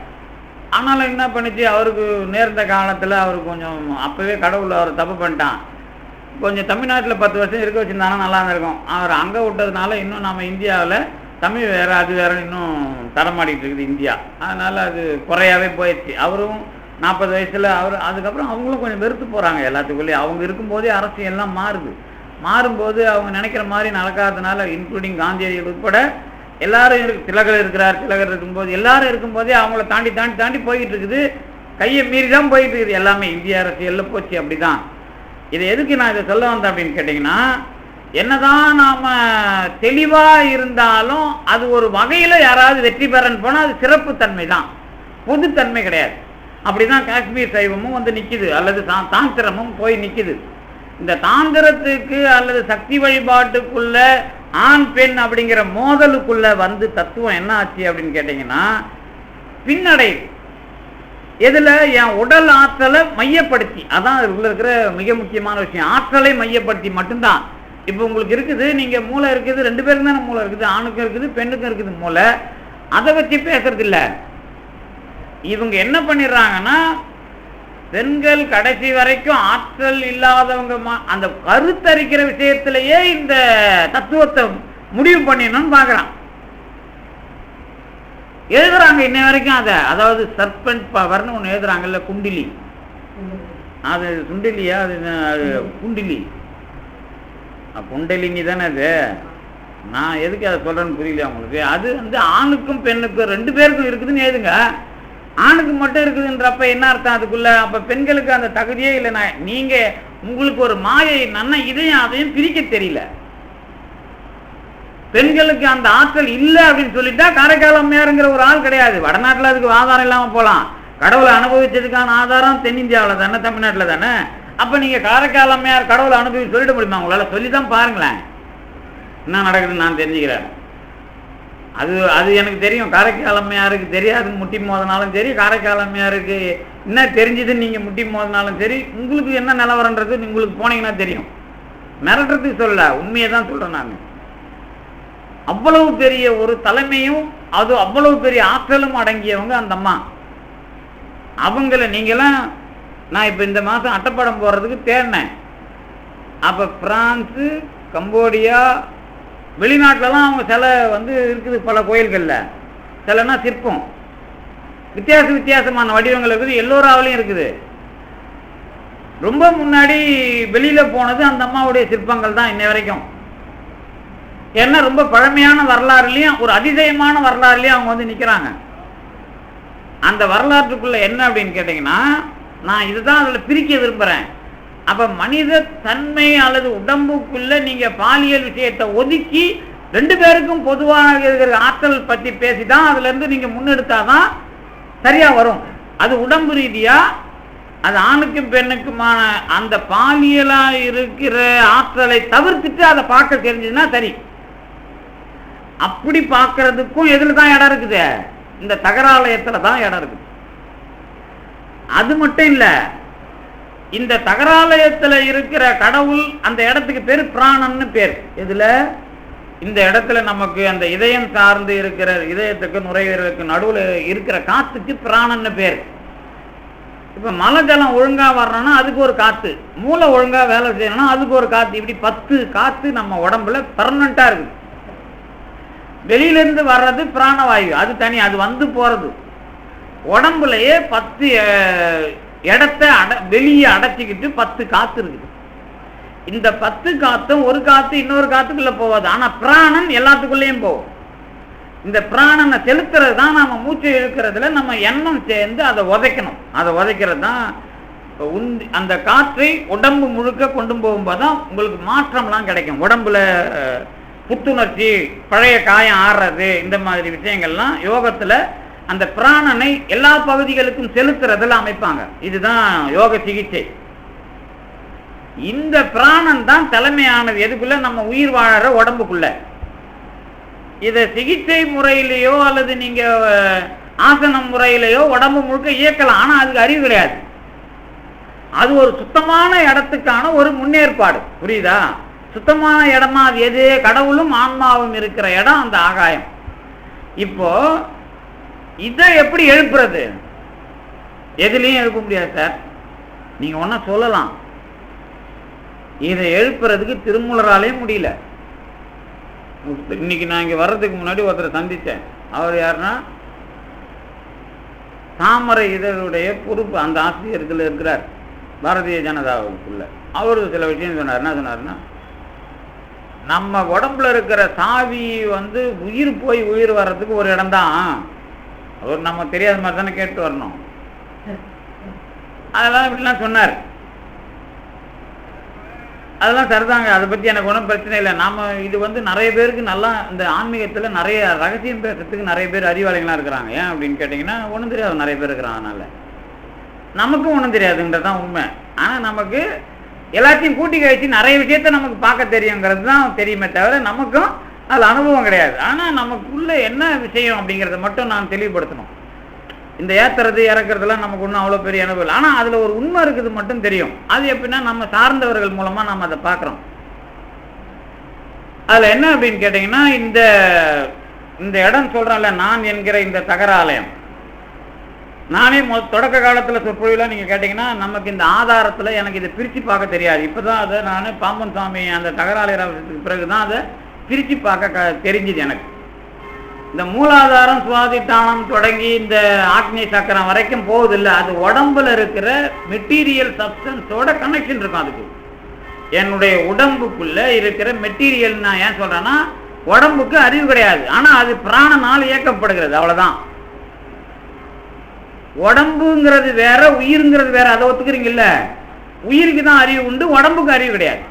ஆனாலும் என்ன பண்ணிச்சு, அவருக்கு நேர்ந்த காலத்துல அவருக்கு கொஞ்சம் அப்பவே கடவுள் அவர் தப்பு பண்ணிட்டான். கொஞ்சம் தமிழ்நாட்டில் 10 வருஷம் இருக்க வச்சிருந்தாலும் நல்லா இருந்திருக்கும். அவர் அங்கே விட்டதுனால இன்னும் நம்ம இந்தியாவில் தமிழ் வேற அது வேற இன்னும் தரமாடிட்டு இருக்குது இந்தியா. அதனால அது குறையாவே போயிடுச்சு. அவரும் 40 வயசுல அவர் அதுக்கப்புறம் அவங்களும் கொஞ்சம் வெறுத்து போறாங்க எல்லாத்துக்குள்ளேயும். அவங்க இருக்கும்போதே அரசியல்லாம் மாறுது. மாறும்போது அவங்க நினைக்கிற மாதிரி நடக்காததுனால, இன்க்ளூடிங் காந்தியடிகள் உட்பட எல்லாரும் திலகர் இருக்கிறார். திலகர் இருக்கும்போது எல்லாரும் இருக்கும்போதே அவங்கள தாண்டி தாண்டி தாண்டி போய்கிட்டு இருக்குது. கையை மீறி தான் போயிட்டு இருக்குது எல்லாமே. இந்திய அரசியல்ல போச்சு அப்படிதான். இதை எதுக்கு நான் இதை சொல்ல வந்தேன் அப்படின்னு கேட்டீங்கன்னா, என்னதான் நாம தெளிவா இருந்தாலும் அது ஒரு வகையில யாராவது வெற்றி பெறன்னு போனா அது சிறப்பு தன்மை தான், பொதுத்தன்மை கிடையாது. அப்படிதான் காஷ்மீர் சைவமும் நிக்குது, அல்லது தாந்திரமும் போய் நிக்குது. இந்த தாந்திரத்துக்கு அல்லது சக்தி வழிபாட்டுக்குள்ள ஆண் பெண் அப்படிங்கிற மோதலுக்குள்ள தத்துவம் என்ன ஆச்சு அப்படின்னு கேட்டீங்கன்னா, பின்னடைவு. எதுல? என் உடல் ஆற்றலை மையப்படுத்தி. அதான் இதுல இருக்கிற மிக முக்கியமான விஷயம். ஆற்றலை மையப்படுத்தி மட்டும்தான். இப்ப உங்களுக்கு இருக்குது, நீங்க மூளை இருக்குது, 2 பேருக்கு தானே மூளை இருக்குது, ஆணுக்கும் இருக்குது பெண்ணுக்கும் இருக்குது மூளை. அதை வச்சு பேசுறது இல்ல. இவங்க என்ன பண்ணிடுறாங்கன்னா, பெண்கள் கடைசி வரைக்கும் ஆற்றல் இல்லாதவங்க அந்த கருத்தரிக்கிற விஷயத்திலேயே இந்த தத்துவத்தை முடிவு பண்ணிடணும்னு பாக்குறான். எழுதுறாங்க இன்னை வரைக்கும் அதை. அதாவது சர்பெண்ட் பவர்னு ஒண்ணு எழுதுறாங்கல்ல, குண்டிலி. அது சுண்டிலியா? அது குண்டிலி, குண்டலினி தானே அது. நான் எதுக்கு அதை சொல்றேன்னு புரியல உங்களுக்கு. அது ஆணுக்கும் பெண்ணுக்கும் 2 பேருக்கும் இருக்குதுன்னு எழுதுங்க. ஆணுக்கு மட்டும் இருக்குதுன்றப்ப என்ன அர்த்தம் அதுக்குள்ள? அப்ப பெண்களுக்கு அந்த தகுதியே இல்லை. நீங்க உங்களுக்கு ஒரு மாயை என்னன்னா, இதையும் அதையும் பிரிக்க தெரியல. பெண்களுக்கு அந்த ஆற்றல் இல்லை அப்படின்னு சொல்லிட்டா காரைக்கால் அம்மையாருங்கிற ஒரு ஆள் கிடையாது. வடநாட்டுல அதுக்கு ஆதாரம் இல்லாம போலாம். கடவுளை அனுபவிச்சதுக்கான ஆதாரம் தென்னிந்தியாவில் தானே, தமிழ்நாட்டில் தானே. அப்ப நீங்க காரைக்கால் அம்மையார் கடவுளை அனுபவி சொல்லிட முடியுமா? உங்களால சொல்லிதான் பாருங்களேன் என்ன நடக்குதுன்னு நான் தெரிஞ்சுக்கிறேன். அது எனக்கு தெரியும். காரைக்கால் அம்மையாருக்கு தெரியாது முட்டி மோதினாலும் சரி, காரைக்கால் அம்மையாருக்கு என்ன தெரிஞ்சதுன்னு நீங்க முட்டி மோதினாலும் சரி, உங்களுக்கு என்ன நிலவரன்றது உங்களுக்கு போனீங்கன்னா தெரியும். மிரட்டுறதுக்கு சொல்ல, உண்மையை தான் சொல்றேன் நான். அவ்வளவு பெரிய ஒரு தலைமையும் அது அவ்வளவு பெரிய ஆற்றலும் அடங்கியவங்க அந்த அம்மா. அவங்கள நீங்கெல்லாம் நான் இப்ப இந்த மாசம் அட்டப்படம் போறதுக்கு தேடினேன். அப்ப பிரான்ஸ், கம்போடியா, வெளிநாட்டுலலாம் அவங்க சிலை இருக்குது. பல கோயில்கள்ல சிலைனா சிற்பம் வித்தியாசமான வடிவங்கள் இருக்குது. எல்லோராவிலையும் இருக்குது. ரொம்ப முன்னாடி வெளியில போனது அந்த அம்மாவுடைய சிற்பங்கள் தான் இன்னை வரைக்கும். ஏன்னா ரொம்ப பழமையான வரலாறுலயும் ஒரு அதிசயமான வரலாறுலயும் அவங்க நிக்கிறாங்க. அந்த வரலாற்றுக்குள்ள என்ன அப்படின்னு கேட்டீங்கன்னா, நான் இதுதான் அதுல பிரிக்க விரும்புறேன். அப்ப மனித தன்மை அல்லது உடம்புக்குள்ள நீங்க பாலியல் விஷயத்தை ஒதுக்கி 2 பேருக்கும் பொதுவாக இருக்கிற ஆற்றல் பத்தி பேசிதான் அதுல இருந்து நீங்க முன்னெடுத்தாதான் சரியா வரும். அது உடம்பு ரீதியா அது ஆணுக்கும் பெண்ணுக்குமான அந்த பாலியலா இருக்கிற ஆற்றலை தவிர்த்துட்டு அதை பார்க்க தெரிஞ்சதுன்னா சரி. அப்படி பார்க்கறதுக்கும் எதுல தான் இடம் இருக்குது? இந்த தகராலயத்துல தான் இடம் இருக்குது. அது மட்டும் இல்ல, இந்த தகராலயத்துல இருக்கிற கடவுள் அந்த இடத்துக்கு பேரு பிராணன்னு பேர். இதுல இந்த இடத்துல நமக்கு அந்த இதயம் சார்ந்து இருக்கிற இதயத்துக்கு நுரையீரலுக்கு நடுவுல இருக்கிற காத்துக்கு பிராணன்னு பேர். இப்போ மலை ஜலம் ஒழுங்காக வரணும்னா அதுக்கு ஒரு காற்று, மூளை ஒழுங்காக வேலை செய்யணும்னா அதுக்கு ஒரு காற்று, இப்படி 10 காற்று நம்ம உடம்புல பெர்மனண்ட்டாக இருக்குது. வெளியிலேருந்து வர்றது பிராணவாயு, அது தனி, அது வந்து போகிறது. உடம்புலையே 10 இடத்த வெளியே அடைச்சிக்கிட்டு 10 காற்று இருக்குது. இந்த 10 காற்றும் ஒரு காற்று இன்னொரு காற்றுக்குள்ளே போகாது. ஆனால் பிராணன் எல்லாத்துக்குள்ளேயும் போகும். இந்த பிராணனை செலுத்துறது தான் நம்ம மூச்சை இழுக்கிறதுல நம்ம எண்ணம் சேர்ந்து அதை உதைக்கணும். அதை உதைக்கிறது தான் அந்த காற்றை உடம்பு முழுக்க கொண்டு போகும்போது தான் உங்களுக்கு மாற்றம்லாம் கிடைக்கும். உடம்புல புத்துணர்ச்சி, பழைய காயம் ஆடுறது, இந்த மாதிரி விஷயங்கள்லாம் யோகத்தில் அந்த பிராணனை எல்லா பகுதிகளுக்கும் செலுத்துறதுல அமைப்பாங்க. இதுதான் யோக சிகிச்சை. இந்த பிராணன் தான் தலைமையானது எதுக்குள்ள? நம்ம உயிர் வாழற உடம்புக்குள்ள. இதை சிகிச்சை முறையிலேயோ அல்லது நீங்க ஆசன முறையிலேயோ உடம்பு முழுக்க இயக்கலாம். ஆனால் அதுக்கு அறிவு கிடையாது. அது ஒரு சுத்தமான இடத்துக்கான ஒரு முன்னேற்பாடு. புரியுதா? சுத்தமான இடமா அது எது? கடவுளும் ஆன்மாவும் இருக்கிற இடம் அந்த ஆகாயம். இப்போ இதை எப்படி எழுப்புறது? எதுலையும் எழுப்ப முடியாது சார். நீங்க ஒன்ன சொல்லலாம், இதை எழுப்புறதுக்கு திருமூலராலையும் முடியல. இன்னைக்கு நான் இங்க வர்றதுக்கு முன்னாடி ஒருத்தரை சந்தித்தேன். அவர் யாருன்னா தாமரை இதழுடைய பொறுப்பு அந்த ஆசிரியர்கள் இருக்கிறார் பாரதிய ஜனதாவுக்குள்ள. அவரு சில விஷயம் சொன்னார். என்ன சொன்னார்னா, நம்ம உடம்புல இருக்கிற சாவி உயிர் போய் உயிர் வர்றதுக்கு ஒரு இடம் தான். அவர் நம்ம தெரியாத மாதிரி தானே கேட்டு வரணும். அதெல்லாம் இப்படிலாம் சொன்னார். அதெல்லாம் சரிதாங்க, அதை பற்றி எனக்கு ஒன்றும் பிரச்சனை இல்லை. நாம் இது நிறைய பேருக்கு நல்லா இந்த ஆன்மீகத்தில் நிறைய ரகசியம் பேசுறதுக்கு நிறைய பேர் அறிவாளிகளாக இருக்கிறாங்க. ஏன் அப்படின்னு கேட்டிங்கன்னா, ஒன்றும் தெரியாது நிறைய பேர் இருக்கிறாங்க. அதனால் நமக்கும் ஒன்றும் தெரியாதுன்றதான் உண்மை. ஆனால் நமக்கு எல்லாத்தையும் கூட்டி கழிச்சு நிறைய விஷயத்த நமக்கு பார்க்க தெரியுங்கிறது தான் தெரியுமே தவிர நமக்கும் அதில் அனுபவம் கிடையாது. ஆனால் நமக்குள்ள என்ன விஷயம் அப்படிங்கிறத மட்டும் நான் தெளிவுபடுத்தணும். இந்த ஏற்றுறது இறக்குறதுலாம் நமக்கு ஒன்றும் அவ்வளோ பெரிய அனுபவம் இல்லை. ஆனால் அதில் ஒரு உண்மை இருக்குது மட்டும் தெரியும். அது எப்படின்னா நம்ம சார்ந்தவர்கள் மூலமாக நம்ம அதை பார்க்குறோம். அதில் என்ன அப்படின்னு கேட்டிங்கன்னா, இந்த இடம் சொல்கிறேன்ல, நான் என்கிற இந்த தகர ஆலயம், நானே தொடக்க காலத்தில் சொற்பொழிவுலாம் நீங்கள் கேட்டிங்கன்னா நமக்கு இந்த ஆதாரத்தில் எனக்கு இதை பிரித்து பார்க்க தெரியாது. இப்போ தான் அதை நான் பாம்பன் சுவாமி அந்த தகராலய அவசரத்துக்கு பிறகு தான் அதை பிரித்து பார்க்க தெரிஞ்சுது எனக்கு. இந்த மூலாதாரம் சுவாதிட்டானம் தொடங்கி இந்த ஆக்னி சக்கரம் வரைக்கும் போகுதில்லை. அது உடம்புல இருக்கிற மெட்டீரியல் சப்ஸ்டன்ஸோட கனெக்ஷன் இருக்கும். அதுக்கு என்னுடைய உடம்புக்குள்ள இருக்கிற மெட்டீரியல், நான் ஏன் சொல்றேன்னா, உடம்புக்கு அறிவு கிடையாது. ஆனா அது பிராணனால் இயக்கப்படுகிறது, அவ்வளவுதான். உடம்புங்கிறது வேற, உயிருங்கிறது வேற. அதை ஒத்துக்கிறீங்கல்ல? உயிருக்கு தான் அறிவு உண்டு, உடம்புக்கு அறிவு கிடையாது.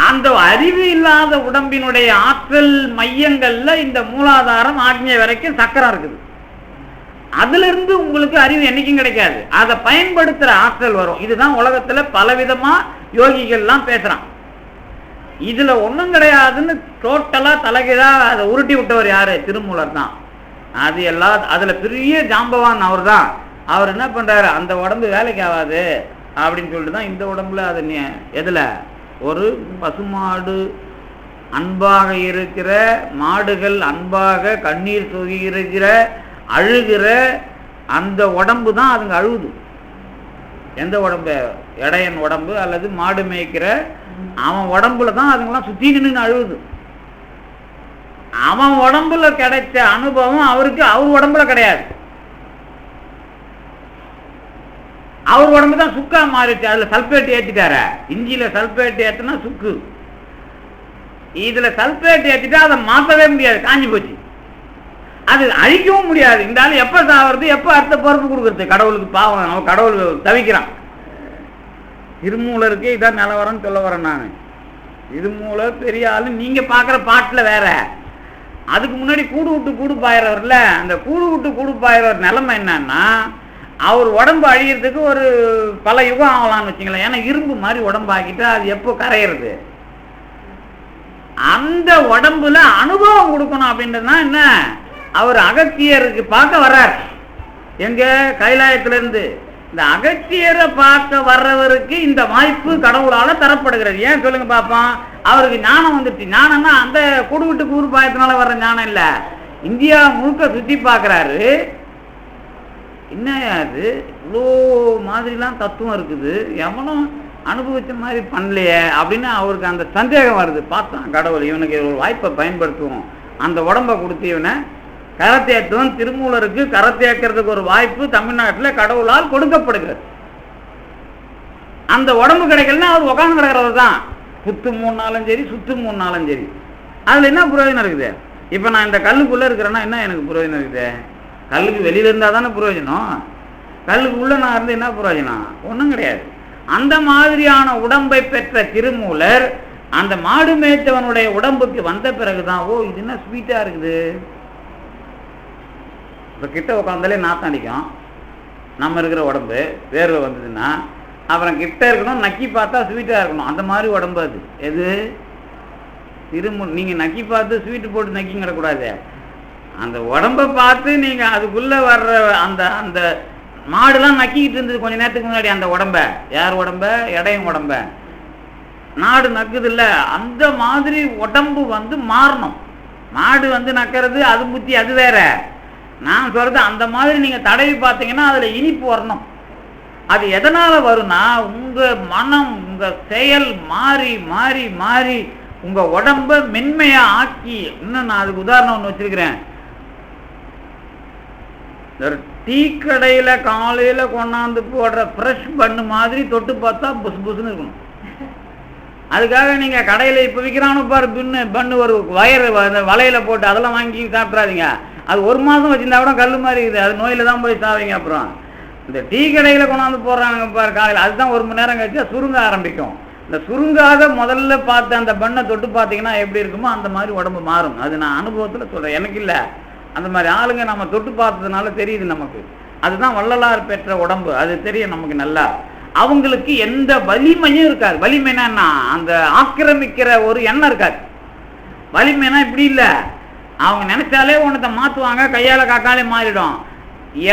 அந்த அறிவு இல்லாத உடம்பினுடைய ஆற்றல் மையங்கள்ல இந்த மூலாதாரம் ஆக்ஞை வரைக்கும் சக்கரம் இருக்குது. அதுல இருந்து உங்களுக்கு அறிவு என்னைக்கும் கிடைக்காது. அதை பயன்படுத்துற ஆற்றல் வரும். இதுதான் உலகத்துல பலவிதமா யோகிகள்லாம் பேசுறான். இதுல ஒண்ணும் கிடையாதுன்னு டோட்டலா தலைகீழா அதை உருட்டி விட்டவர் யாரு? திருமூலர் தான். அது எல்லாம் அதுல பெரிய ஜாம்பவான் அவர் தான். அவர் என்ன பண்றாரு, அந்த உடம்பு வேலைக்கு ஆகாது அப்படின்னு சொல்லிட்டு தான் இந்த உடம்புல அது எதுல ஒரு பசுமாடு அன்பாக இருக்கிற மாடுகள், அன்பாக கண்ணீர் சொகியிருக்கிற அழுகிற அந்த உடம்பு தான் அதுங்க அழுகுது. எந்த உடம்பு? இடையன் உடம்பு அல்லது மாடு மேய்க்கிற அவன் உடம்புல தான் அதுங்கெல்லாம் சுத்தி நின்று அழுகுது. அவன் உடம்புல கிடைச்ச அனுபவம் அவருக்கு அவர் உடம்புல கிடையாது. அவர் உடம்பு தான் சுக்கா மாறிச்சு. அதுல சல்பேட் ஏற்றிட்டார. இஞ்சியில சல்பேட் ஏற்றினா சுக்கு, இதுல சல்பேட் ஏற்றிட்டா அதை மாற்றவே முடியாது, காஞ்சி போச்சு. அது அழிக்கவும் முடியாது. இந்த ஆள் எப்ப சாவது, எப்ப அடுத்த பொறுப்பு கொடுக்கறது? கடவுளுக்கு பாவம், நம்ம கடவுள் தவிக்கிறான். திருமூலருக்கு இதான் நிலவரம்னு சொல்ல வரேன் நான். திருமூலர் பெரிய ஆளு. நீங்க பாக்குற பாட்டுல வேற. அதுக்கு முன்னாடி கூடு விட்டு கூடு பாயிறவர்ல, அந்த கூடு விட்டு கூடு பாயிறவர் நிலைமை என்னன்னா, அவர் உடம்பு அழியறதுக்கு ஒரு பல யுகம் ஆகலாம்னு வச்சுங்களேன். ஏன்னா இரும்பு மாதிரி உடம்பு ஆக்கிட்டா அது எப்போ கரையிறது? அந்த உடம்புல அனுபவம் கொடுக்கணும் அப்படின்றதுனா என்ன, அவர் அகத்தியருக்கு பார்க்க வர்றார். எங்க கைலாயத்திலிருந்து இந்த அகத்தியரை பார்க்க வர்றவருக்கு இந்த வாய்ப்பு கடவுளால தரப்படுகிறது. ஏன் சொல்லுங்க பாப்போம்? அவருக்கு ஞானம் வந்துருச்சு. ஞானம்னா அந்த கூடு விட்டு கூறு பாயத்தினால வர்ற ஞானம் இல்ல. இந்தியா முழுக்க சுத்தி பார்க்கிறாரு. என்னையா அது இவ்வளோ மாதிரிலாம் தத்துவம் இருக்குது, எவனும் அனுபவிச்ச மாதிரி பண்ணலையே அப்படின்னு அவருக்கு அந்த சந்தேகம் வருது. பார்த்தான் கடவுள் இவனுக்கு ஒரு வாய்ப்பை பயன்படுத்துவோம், அந்த உடம்பை கொடுத்து இவனை கரத்தேற்றுவோம். திருமூலருக்கு கரத்தேக்கிறதுக்கு ஒரு வாய்ப்பு தமிழ்நாட்டில் கடவுளால் கொடுக்கப்படுகிறது. அந்த உடம்பு கிடைக்கலன்னா அவர் உட்காந்து கிடக்கிறது தான். புத்து 3 நாளும் சரி, சுத்து 3 நாளும் சரி, அதில் என்ன பிரயோஜனம் இருக்குது? இப்போ நான் இந்த கல்லுக்குள்ளே இருக்கிறேன்னா என்ன எனக்கு பிரயோஜனம் இருக்குது? கல்லுக்கு வெளியில் இருந்தால் தானே பிரயோஜனம். கல்லுக்கு உள்ளே நான் இருந்து என்ன பிரயோஜனம்? ஒன்றும் கிடையாது. அந்த மாதிரியான உடம்பை பெற்ற திருமூலர் அந்த மாடு மேய்த்தவனுடைய உடம்புக்கு வந்த பிறகுதான், ஓ இது என்ன ஸ்வீட்டாக இருக்குது. இப்போ கிட்ட உட்காந்தாலே நாத்தம் அடிக்கும் நம்ம இருக்கிற உடம்பு, வேர்வை வந்ததுன்னா. அப்புறம் கிட்ட இருக்கணும், நக்கி பார்த்தா ஸ்வீட்டாக இருக்கணும். அந்த மாதிரி உடம்பு அது. எது நீங்கள் நக்கி பார்த்து ஸ்வீட்டு போட்டு நக்கிங்கிடக்கூடாது. அந்த உடம்பை பார்த்து நீங்கள் அதுக்குள்ளே வர்ற அந்த அந்த மாடுலாம் நக்கிக்கிட்டு இருந்தது கொஞ்சம் நேரத்துக்கு முன்னாடி. அந்த உடம்ப யார் உடம்ப? இடையும் உடம்ப நாடு நக்குது இல்லை, அந்த மாதிரி உடம்பு மாறணும். மாடு நக்கிறது அது புத்தி, அது வேற. நான் சொல்றது அந்த மாதிரி நீங்கள் தடவி பார்த்தீங்கன்னா அதில் இனிப்பு வரணும். அது எதனால் வரும்னா, உங்கள் மனம் உங்கள் செயல் மாறி மாறி மாறி உங்கள் உடம்பை மென்மையாக ஆக்கி. இன்னும் நான் அதுக்கு உதாரணம் ஒன்று வச்சிருக்கிறேன். டீ கடையில் காலையில் கொண்டாந்து போடுற ஃப்ரெஷ் பண்ணு மாதிரி தொட்டு பார்த்தா புசு புசுன்னு இருக்கணும். அதுக்காக நீங்கள் கடையில் இப்போ விற்கிறானு பாரு பண்ணு ஒரு வலையில் போட்டு அதெல்லாம் வாங்கி சாப்பிட்றாதீங்க. அது 1 மாதம் வச்சுருந்தா கூட கல் மாதிரி இருக்குது, அது நோயில் தான் போய் சாவீங்க. அப்புறம் இந்த டீ கடையில் கொண்டாந்து போடுறாங்க பாரு காலையில், அதுதான் 1 மணி நேரம் கழிச்சா சுருங்க ஆரம்பிக்கும். இந்த சுருங்காத முதல்ல பார்த்து அந்த பண்ணை தொட்டு பார்த்தீங்கன்னா எப்படி இருக்குமோ அந்த மாதிரி உடம்பு மாறும். அது நான் அனுபவத்தில் சொல்கிறேன், எனக்கு இல்லை. அந்த மாதிரி ஆளுங்க நம்ம தொட்டு பார்த்ததுனால தெரியுது நமக்கு. அதுதான் வள்ளலார் பெற்ற உடம்பு, அது தெரியும் நமக்கு நல்லா. அவங்களுக்கு எந்த வலிமையும் இருக்காது. வலிமைனா அந்த ஆக்கிரமிக்கிற ஒரு எண்ணம் இருக்காது. வலிமைனா இப்படி இல்லை, அவங்க நினைச்சாலே ஒன்றத்தை மாற்றுவாங்க, கையால் காக்காலே மாறிடும்.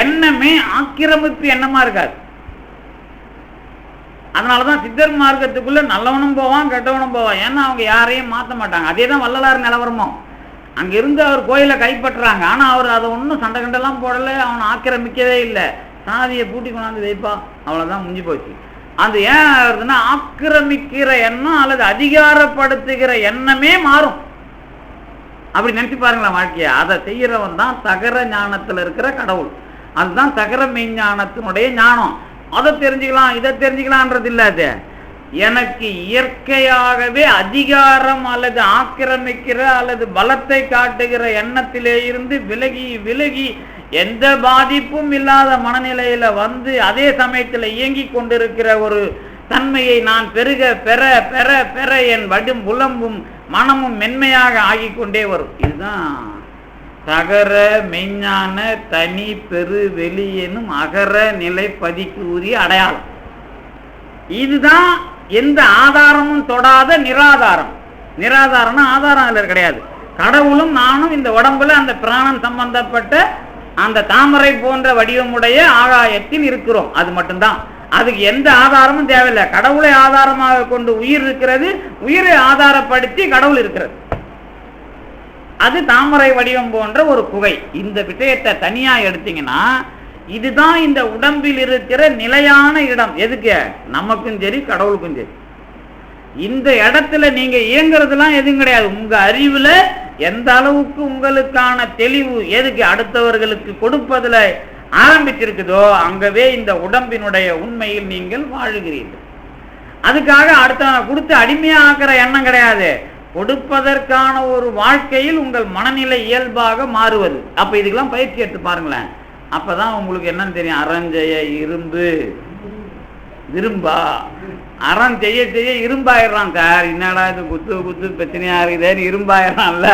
எண்ணமே ஆக்கிரமிப்பு எண்ணமாக இருக்காது. அதனால தான் சித்தர் மார்க்கத்துக்குள்ளே நல்லவனும் போவான், கெட்டவனும் போவான். ஏன்னா அவங்க யாரையும் மாற்ற மாட்டாங்க. அதே தான் வள்ளலார் நிலவரமும். அங்கிருந்து அவர் கோயிலை கைப்பற்றுறாங்க, ஆனால் அவர் அதை ஒன்றும் சண்டை கண்டெல்லாம் போடலை, அவனை ஆக்கிரமிக்கவே இல்லை. சாதியை பூட்டி கொண்டாந்து வைப்பா, அவ்வளோதான், முடிஞ்சு போச்சு. அது ஏன் ஆகுதுன்னா, ஆக்கிரமிக்கிற எண்ணம் அல்லது அதிகாரப்படுத்துகிற எண்ணமே மாறும். அப்படி நினைச்சு பாருங்களேன் வாழ்க்கையை. அதை செய்யறவன் தான் தகர ஞானத்தில் இருக்கிற கடவுள். அதுதான் தகர மெய்ஞானத்தினுடைய ஞானம். அதை தெரிஞ்சுக்கலாம் இதை தெரிஞ்சுக்கலான்றது இல்லை. அது எனக்கு இயற்கையாகவே அதிகாரம் அல்லது ஆக்கிரமிக்கிற அல்லது பலத்தை காட்டுகிற எண்ணத்திலே இருந்து விலகி விலகி எந்த பாதிப்பும் இல்லாத மனநிலையில அதே சமயத்தில் இயங்கி கொண்டிருக்கிற ஒரு தன்மையை நான் பெருக பெற பெற பெற என் வடும் புலம்பும் மனமும் மென்மையாக ஆகிக்கொண்டே வரும். இதுதான் தகர மெய்ஞான தனி பெரு வெளி எனும் அகர நிலை பதிக்கு உரிய அடையாளம். இதுதான் எந்த ஆதாரமும் தொடாத நிராதாரம். நிராதாரம்னா ஆதாரம் அதில் கிடையாது. கடவுளும் நானும் இந்த உடம்புல அந்த பிராணம் சம்பந்தப்பட்ட அந்த தாமரை போன்ற வடிவமுடைய ஆகாயத்தில் இருக்கிறோம். அது மட்டும்தான். அதுக்கு எந்த ஆதாரமும் தேவையில்லை. கடவுளை ஆதாரமாக கொண்டு உயிர் இருக்கிறது, உயிரை ஆதாரப்படுத்தி கடவுள் இருக்கிறது. அது தாமரை வடிவம் போன்ற ஒரு குகை. இந்த விஷயத்தை தனியா எடுத்தீங்கன்னா, இதுதான் இந்த உடம்பில் இருக்கிற நிலையான இடம். எதுக்கு? நமக்கும் சரி கடவுளுக்கும் சரி. இந்த இடத்துல நீங்க இயங்குறதுலாம் எதுவும் கிடையாது. உங்க அறிவுல எந்த அளவுக்கு உங்களுக்கான தெளிவு எதுக்கு அடுத்தவர்களுக்கு கொடுப்பதுல ஆரம்பிச்சிருக்குதோ அங்கவே இந்த உடம்பினுடைய உண்மையில் நீங்கள் வாழுகிறீர்கள். அதுக்காக அடுத்தவனை கொடுத்து அடிமையா ஆக்கிற எண்ணம் கிடையாது. கொடுப்பதற்கான ஒரு வாழ்க்கையில் உங்கள் மனநிலை இயல்பாக மாறுவது. அப்ப இதுக்கெல்லாம் பயிற்சி எடுத்து பாருங்களேன். அப்பதான் உங்களுக்கு என்னன்னு தெரியும். அறஞ்செய்ய இரும்பு இரும்பா, அறம் செய்ய செய்ய இரும்பாயிடுறான். சார் என்னடா இது குத்து குத்து பிரச்சனையா இருக்குதேன்னு இரும்பாயிடுறான்ல.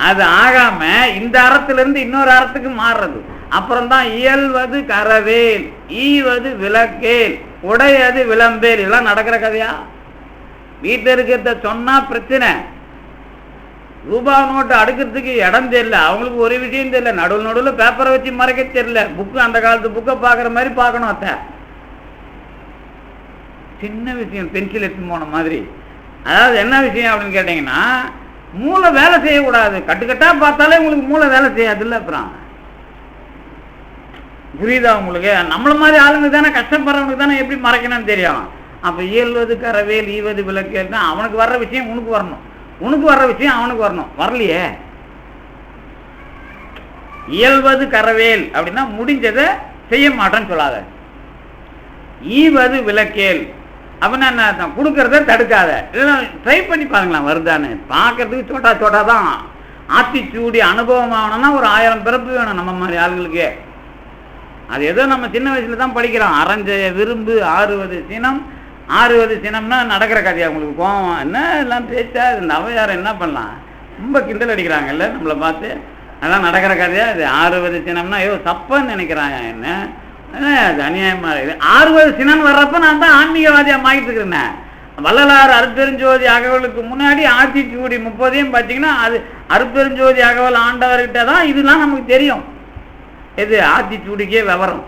அது ஆகாம இந்த அறத்திலிருந்து இன்னொரு அறத்துக்கு மாறுறது. அப்புறம்தான் இயல்வது கரவேல், ஈவது விளக்கேல், உடையது விளம்பேல். இதெல்லாம் நடக்கிற கதையா? வீட்டில் இருக்கிறத சொன்னா பிரச்சனை. ரூபா நோட்டு அடுக்கிறதுக்கு இடம் தெரியல, அவங்களுக்கு ஒரு விஷயம் தெரியல, நடுவில் நடுவில் பேப்பரை வச்சு மறைக்க தெரியல, புக்கு அந்த காலத்து புக்கை பார்க்குற மாதிரி பார்க்கணும். அத்தை சின்ன விஷயம், பென்சில் எடுத்து போன மாதிரி. அதாவது என்ன விஷயம் அப்படின்னு கேட்டீங்கன்னா, மூளை வேலை செய்யக்கூடாது. கட்டுக்கட்டா பார்த்தாலே உங்களுக்கு மூளை வேலை செய்யாது இல்லை. அப்புறம் புரியுதா உங்களுக்கு? நம்மள மாதிரி ஆளுங்களுக்கு தானே, கஷ்டப்படுறவனுக்கு தானே எப்படி மறைக்கணும்னு தெரியும். அப்போ இயல்வது கரவேல் ஈவது விளக்கேல்னா அவனுக்கு வர்ற விஷயம் உனக்கு வரணும், உனக்கு வர்ற விஷயம் அவனுக்கு வரணும். வரலையே. இயல்வது கரவேல் அப்படின்னா முடிஞ்சதை செய்ய மாட்டேன்னு சொல்லாத. ஈவது விளக்கேல் அப்படின்னா என்ன, கொடுக்கறத தடுக்காத. இதெல்லாம் ட்ரை பண்ணி பாருங்களேன் வருதான்னு. பார்க்கறதுக்கு சோட்டா சோட்டா தான். ஆத்திச்சூடி அனுபவம் ஆகணும்னா ஒரு 1000 பிறப்பு வேணும் நம்ம மாதிரி ஆளுகளுக்கு. அது ஏதோ நம்ம சின்ன வயசுல தான் படிக்கிறோம். அரைஞ்ச விரும்பு 60 சினம். 60 சினம்னா நடக்கிற கதையா உங்களுக்கு? கோவம் என்ன எல்லாம் பேச்சா? இந்த அவையாரம் என்ன பண்ணலாம், ரொம்ப கிண்டல் அடிக்கிறாங்கல்ல நம்மளை பார்த்து. அதெல்லாம் நடக்கிற கதையா இது? 60 சினம்னா ஏதோ தப்புன்னு நினைக்கிறாங்க. என்ன அது அநியாயமா இருக்குது. 60 சினம் வர்றப்ப நான் தான் ஆன்மீகவாதியா மாறிட்டு இருக்கிறேன். வள்ளலார் அருட்பெருஞ்சோதி அகவலுக்கு முன்னாடி ஆத்திச்சூடி 30 பார்த்தீங்கன்னா அது அருட்பெருஞ்சோதி அகவல் ஆண்டவர்கிட்ட தான் இதெல்லாம் நமக்கு தெரியும். எது ஆத்திச்சூடிக்கே விவரம்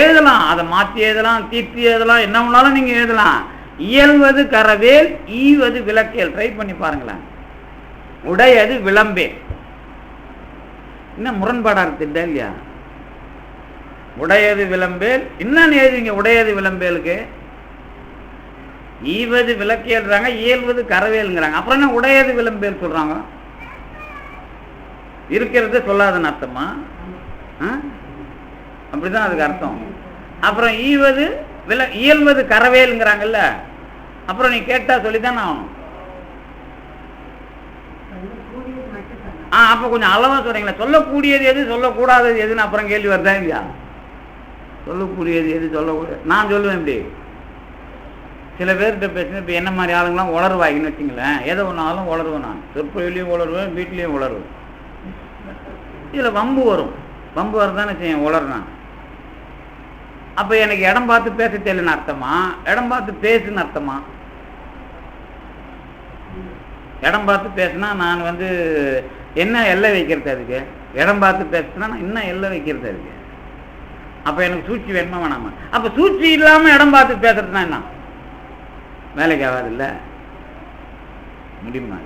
எழுதலாம், அதை மாற்றி எழுதலாம், தீர்த்தி எழுதலாம், என்ன வேணாலும் நீங்க எழுதலாம். இயல்வது கரவேல் ஈவது விளக்கேல் ட்ரை பண்ணி பாருங்களேன். உடையது விளம்பேல் இன்னும் முரண்பாடா இருக்கு இல்லையா? உடையது விளம்பேல் என்னன்னு எழுதுவீங்க? உடையது விளம்பேலுக்கு ஈவது விளக்கேல்றாங்க, இயல்வது கரவேலுங்கிறாங்க. அப்புறம் என்ன உடையது விளம்பேல் சொல்றாங்க? இருக்கிறது சொல்லாதன்னு அர்த்தமா? அப்படிதான் அதுக்கு அர்த்தம். அப்புறம் ஈவது இயல்வது கரவேலுங்கிறாங்கல்ல, அப்புறம் நீ கேட்டா சொல்லித்தானே ஆகணும். அப்ப கொஞ்சம் அளவா சொல்றீங்களா? சொல்லக்கூடியது எது சொல்லக்கூடாதது எதுன்னு அப்புறம் கேள்வி வருதா இல்லையா? சொல்லக்கூடியது எது சொல்லக்கூடாது நான் சொல்லுவேன். இப்படி சில பேர்கிட்ட பேசுங்க. இப்போ என்ன மாதிரி ஆளுங்களாம் உளருவாயின்னு வச்சுங்களேன். எதை ஒன்றாலும் உளருவேன். நான் சொற்பொழிலையும் உளருவேன், வீட்லேயும் உளருவேன். இதில் வம்பு வரும். வம்பு வரதானே செய்யும் உளர்றான். அப்போ எனக்கு இடம் பார்த்து பேச தெரியலன்னு அர்த்தமா, இடம் பார்த்து பேசுன்னு அர்த்தமா? இடம் பார்த்து பேசுனா நான் என்ன எல்லை வைக்கிறது அதுக்கு? இடம் பார்த்து பேசுனா நான் என்ன எல்லை வைக்கிறது அதுக்கு? அப்போ எனக்கு சூழ்ச்சி வேணுமா வேணாமா? அப்போ சூழ்ச்சி இல்லாமல் இடம் பார்த்து பேசுறதுனா என்ன? வேலைக்கு ஆகாது இல்லை, முடியுமா?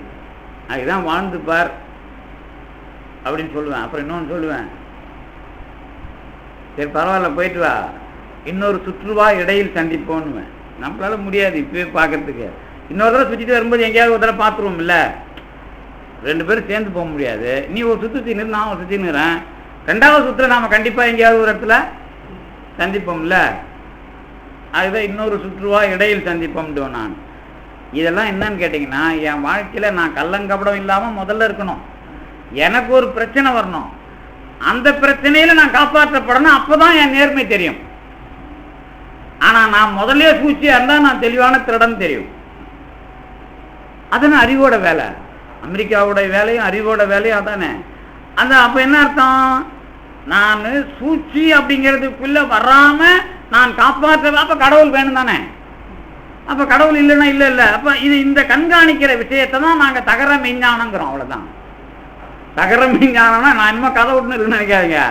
அதுதான் வாழ்ந்து பார் அப்படின்னு சொல்லுவேன். அப்புறம் இன்னொன்று சொல்லுவேன், சரி பரவாயில்ல போயிட்டு வா, இன்னொரு சுற்றுவா இடையில் சந்திப்போன்னுவேன். நம்மளால முடியாது இப்பவே பார்க்கறதுக்கு. இன்னொரு தடவை சுற்றிட்டு வரும்போது எங்கேயாவது ஒரு தடவை பார்த்துருவோம் இல்லை, 2 பேரும் சேர்ந்து போக முடியாது. நீ ஒரு சுற்றி நிறு, நான் ஒரு சுற்றி நிறேன். 2வது சுற்றுல நாம கண்டிப்பாக எங்கேயாவது ஒரு இடத்துல சந்திப்போம்ல. அதுதான் இன்னொரு சுற்றுவா இடையில் சந்திப்போம்டுவேன் நான். இதெல்லாம் என்னன்னு கேட்டிங்கன்னா, என் வாழ்க்கையில் நான் கள்ளங்கபடம் இல்லாமல் முதல்ல இருக்கணும். எனக்கு ஒரு பிரச்சனை வரணும், அந்த பிரச்சனையில நான் காப்பாற்றப்படணும். அப்போதான் என் நேர்மை தெரியும். ஆனால் நான் முதல்ல சூழ்ச்சியா இருந்தால் நான் தெளிவான திருடன் தெரியும். அதுன்னு அறிவோட வேலை. அமெரிக்காவோட வேலையும் அறிவோட வேலையும் அதானே. அந்த அப்போ என்ன அர்த்தம்? நான் சூழ்ச்சி அப்படிங்கிறதுக்குள்ள வராம நான் காப்பாற்ற, அப்ப கடவுள் வேணும் தானே. அப்ப கடவுள் இல்லைன்னா இல்லை இல்லை. அப்ப இது இந்த கண்காணிக்கிற விஷயத்தை தான் நாங்க தகர மெய்ஞானங்கிறோம். அவ்வளவுதான். தகர மெய்ஞானம்னா நான் இன்னும் கதை விட்டுன்னு இருக்குன்னு நினைக்காதீங்க.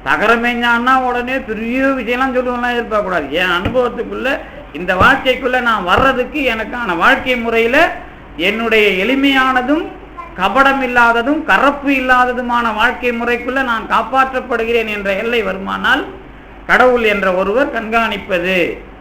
தகர மெய்ஞானம்னா உடனே பெரிய விஷயம்லாம் சொல்லுவோம்லாம் எதிர்பார்க்கக்கூடாது. என் அனுபவத்துக்குள்ள இந்த வாழ்க்கைக்குள்ள நான் வர்றதுக்கு எனக்கான வாழ்க்கை முறையில என்னுடைய எளிமையானதும் கபடம் இல்லாததும் கரப்பு இல்லாததுமான வாழ்க்கை முறைக்குள்ள நான் காப்பாற்றப்படுகிறேன் என்ற எல்லை வருமானால், கடவுள் என்ற ஒருவர் கண்காணிப்பது,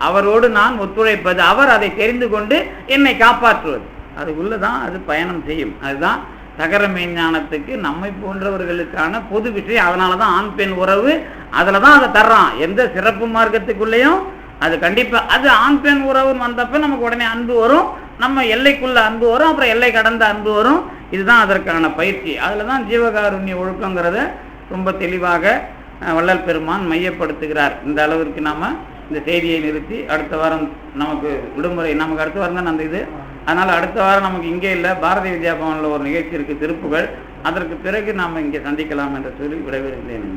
அவரோடு நான் ஒத்துழைப்பது, அவர் அதை தெரிந்து கொண்டு என்னை காப்பாற்றுவது, அதுக்குள்ளதான் அது பயணம் செய்யும். அதுதான் தகர மெய்ஞானத்துக்கு நம்மை போன்றவர்களுக்கான பொது விஷயம். அதனாலதான் ஆண் பெண் உறவு அதுலதான் அதை தர்றான். எந்த சிறப்பு மார்க்கத்துக்குள்ளேயும் அது கண்டிப்பா அது ஆண் பெண் உறவுன்னு வந்தப்ப நமக்கு உடனே அன்பு வரும், நம்ம எல்லைக்குள்ள அன்பு வரும், அப்புறம் எல்லை கடந்த அன்பு வரும். இதுதான் அதற்கான பயிற்சி. அதுலதான் ஜீவகாருண்ய ஒழுக்கங்கிறத ரொம்ப தெளிவாக வள்ளல் பெருமான் மையப்படுத்துகிறார். இந்த அளவிற்கு நாம இந்த செய்தியை நிறுத்தி, அடுத்த வாரம் நமக்கு விடுமுறை, நமக்கு அடுத்த வாரம் தான் அந்த இது. அதனால அடுத்த வாரம் நமக்கு இங்கே இல்லை, பாரதிய வித்யா பவனில் ஒரு நிகழ்ச்சி இருக்கு, திருப்புகள். அதற்கு பிறகு நாம் இங்கே சந்திக்கலாம் என்று சொல்லி விடைபெறுகிறேன்.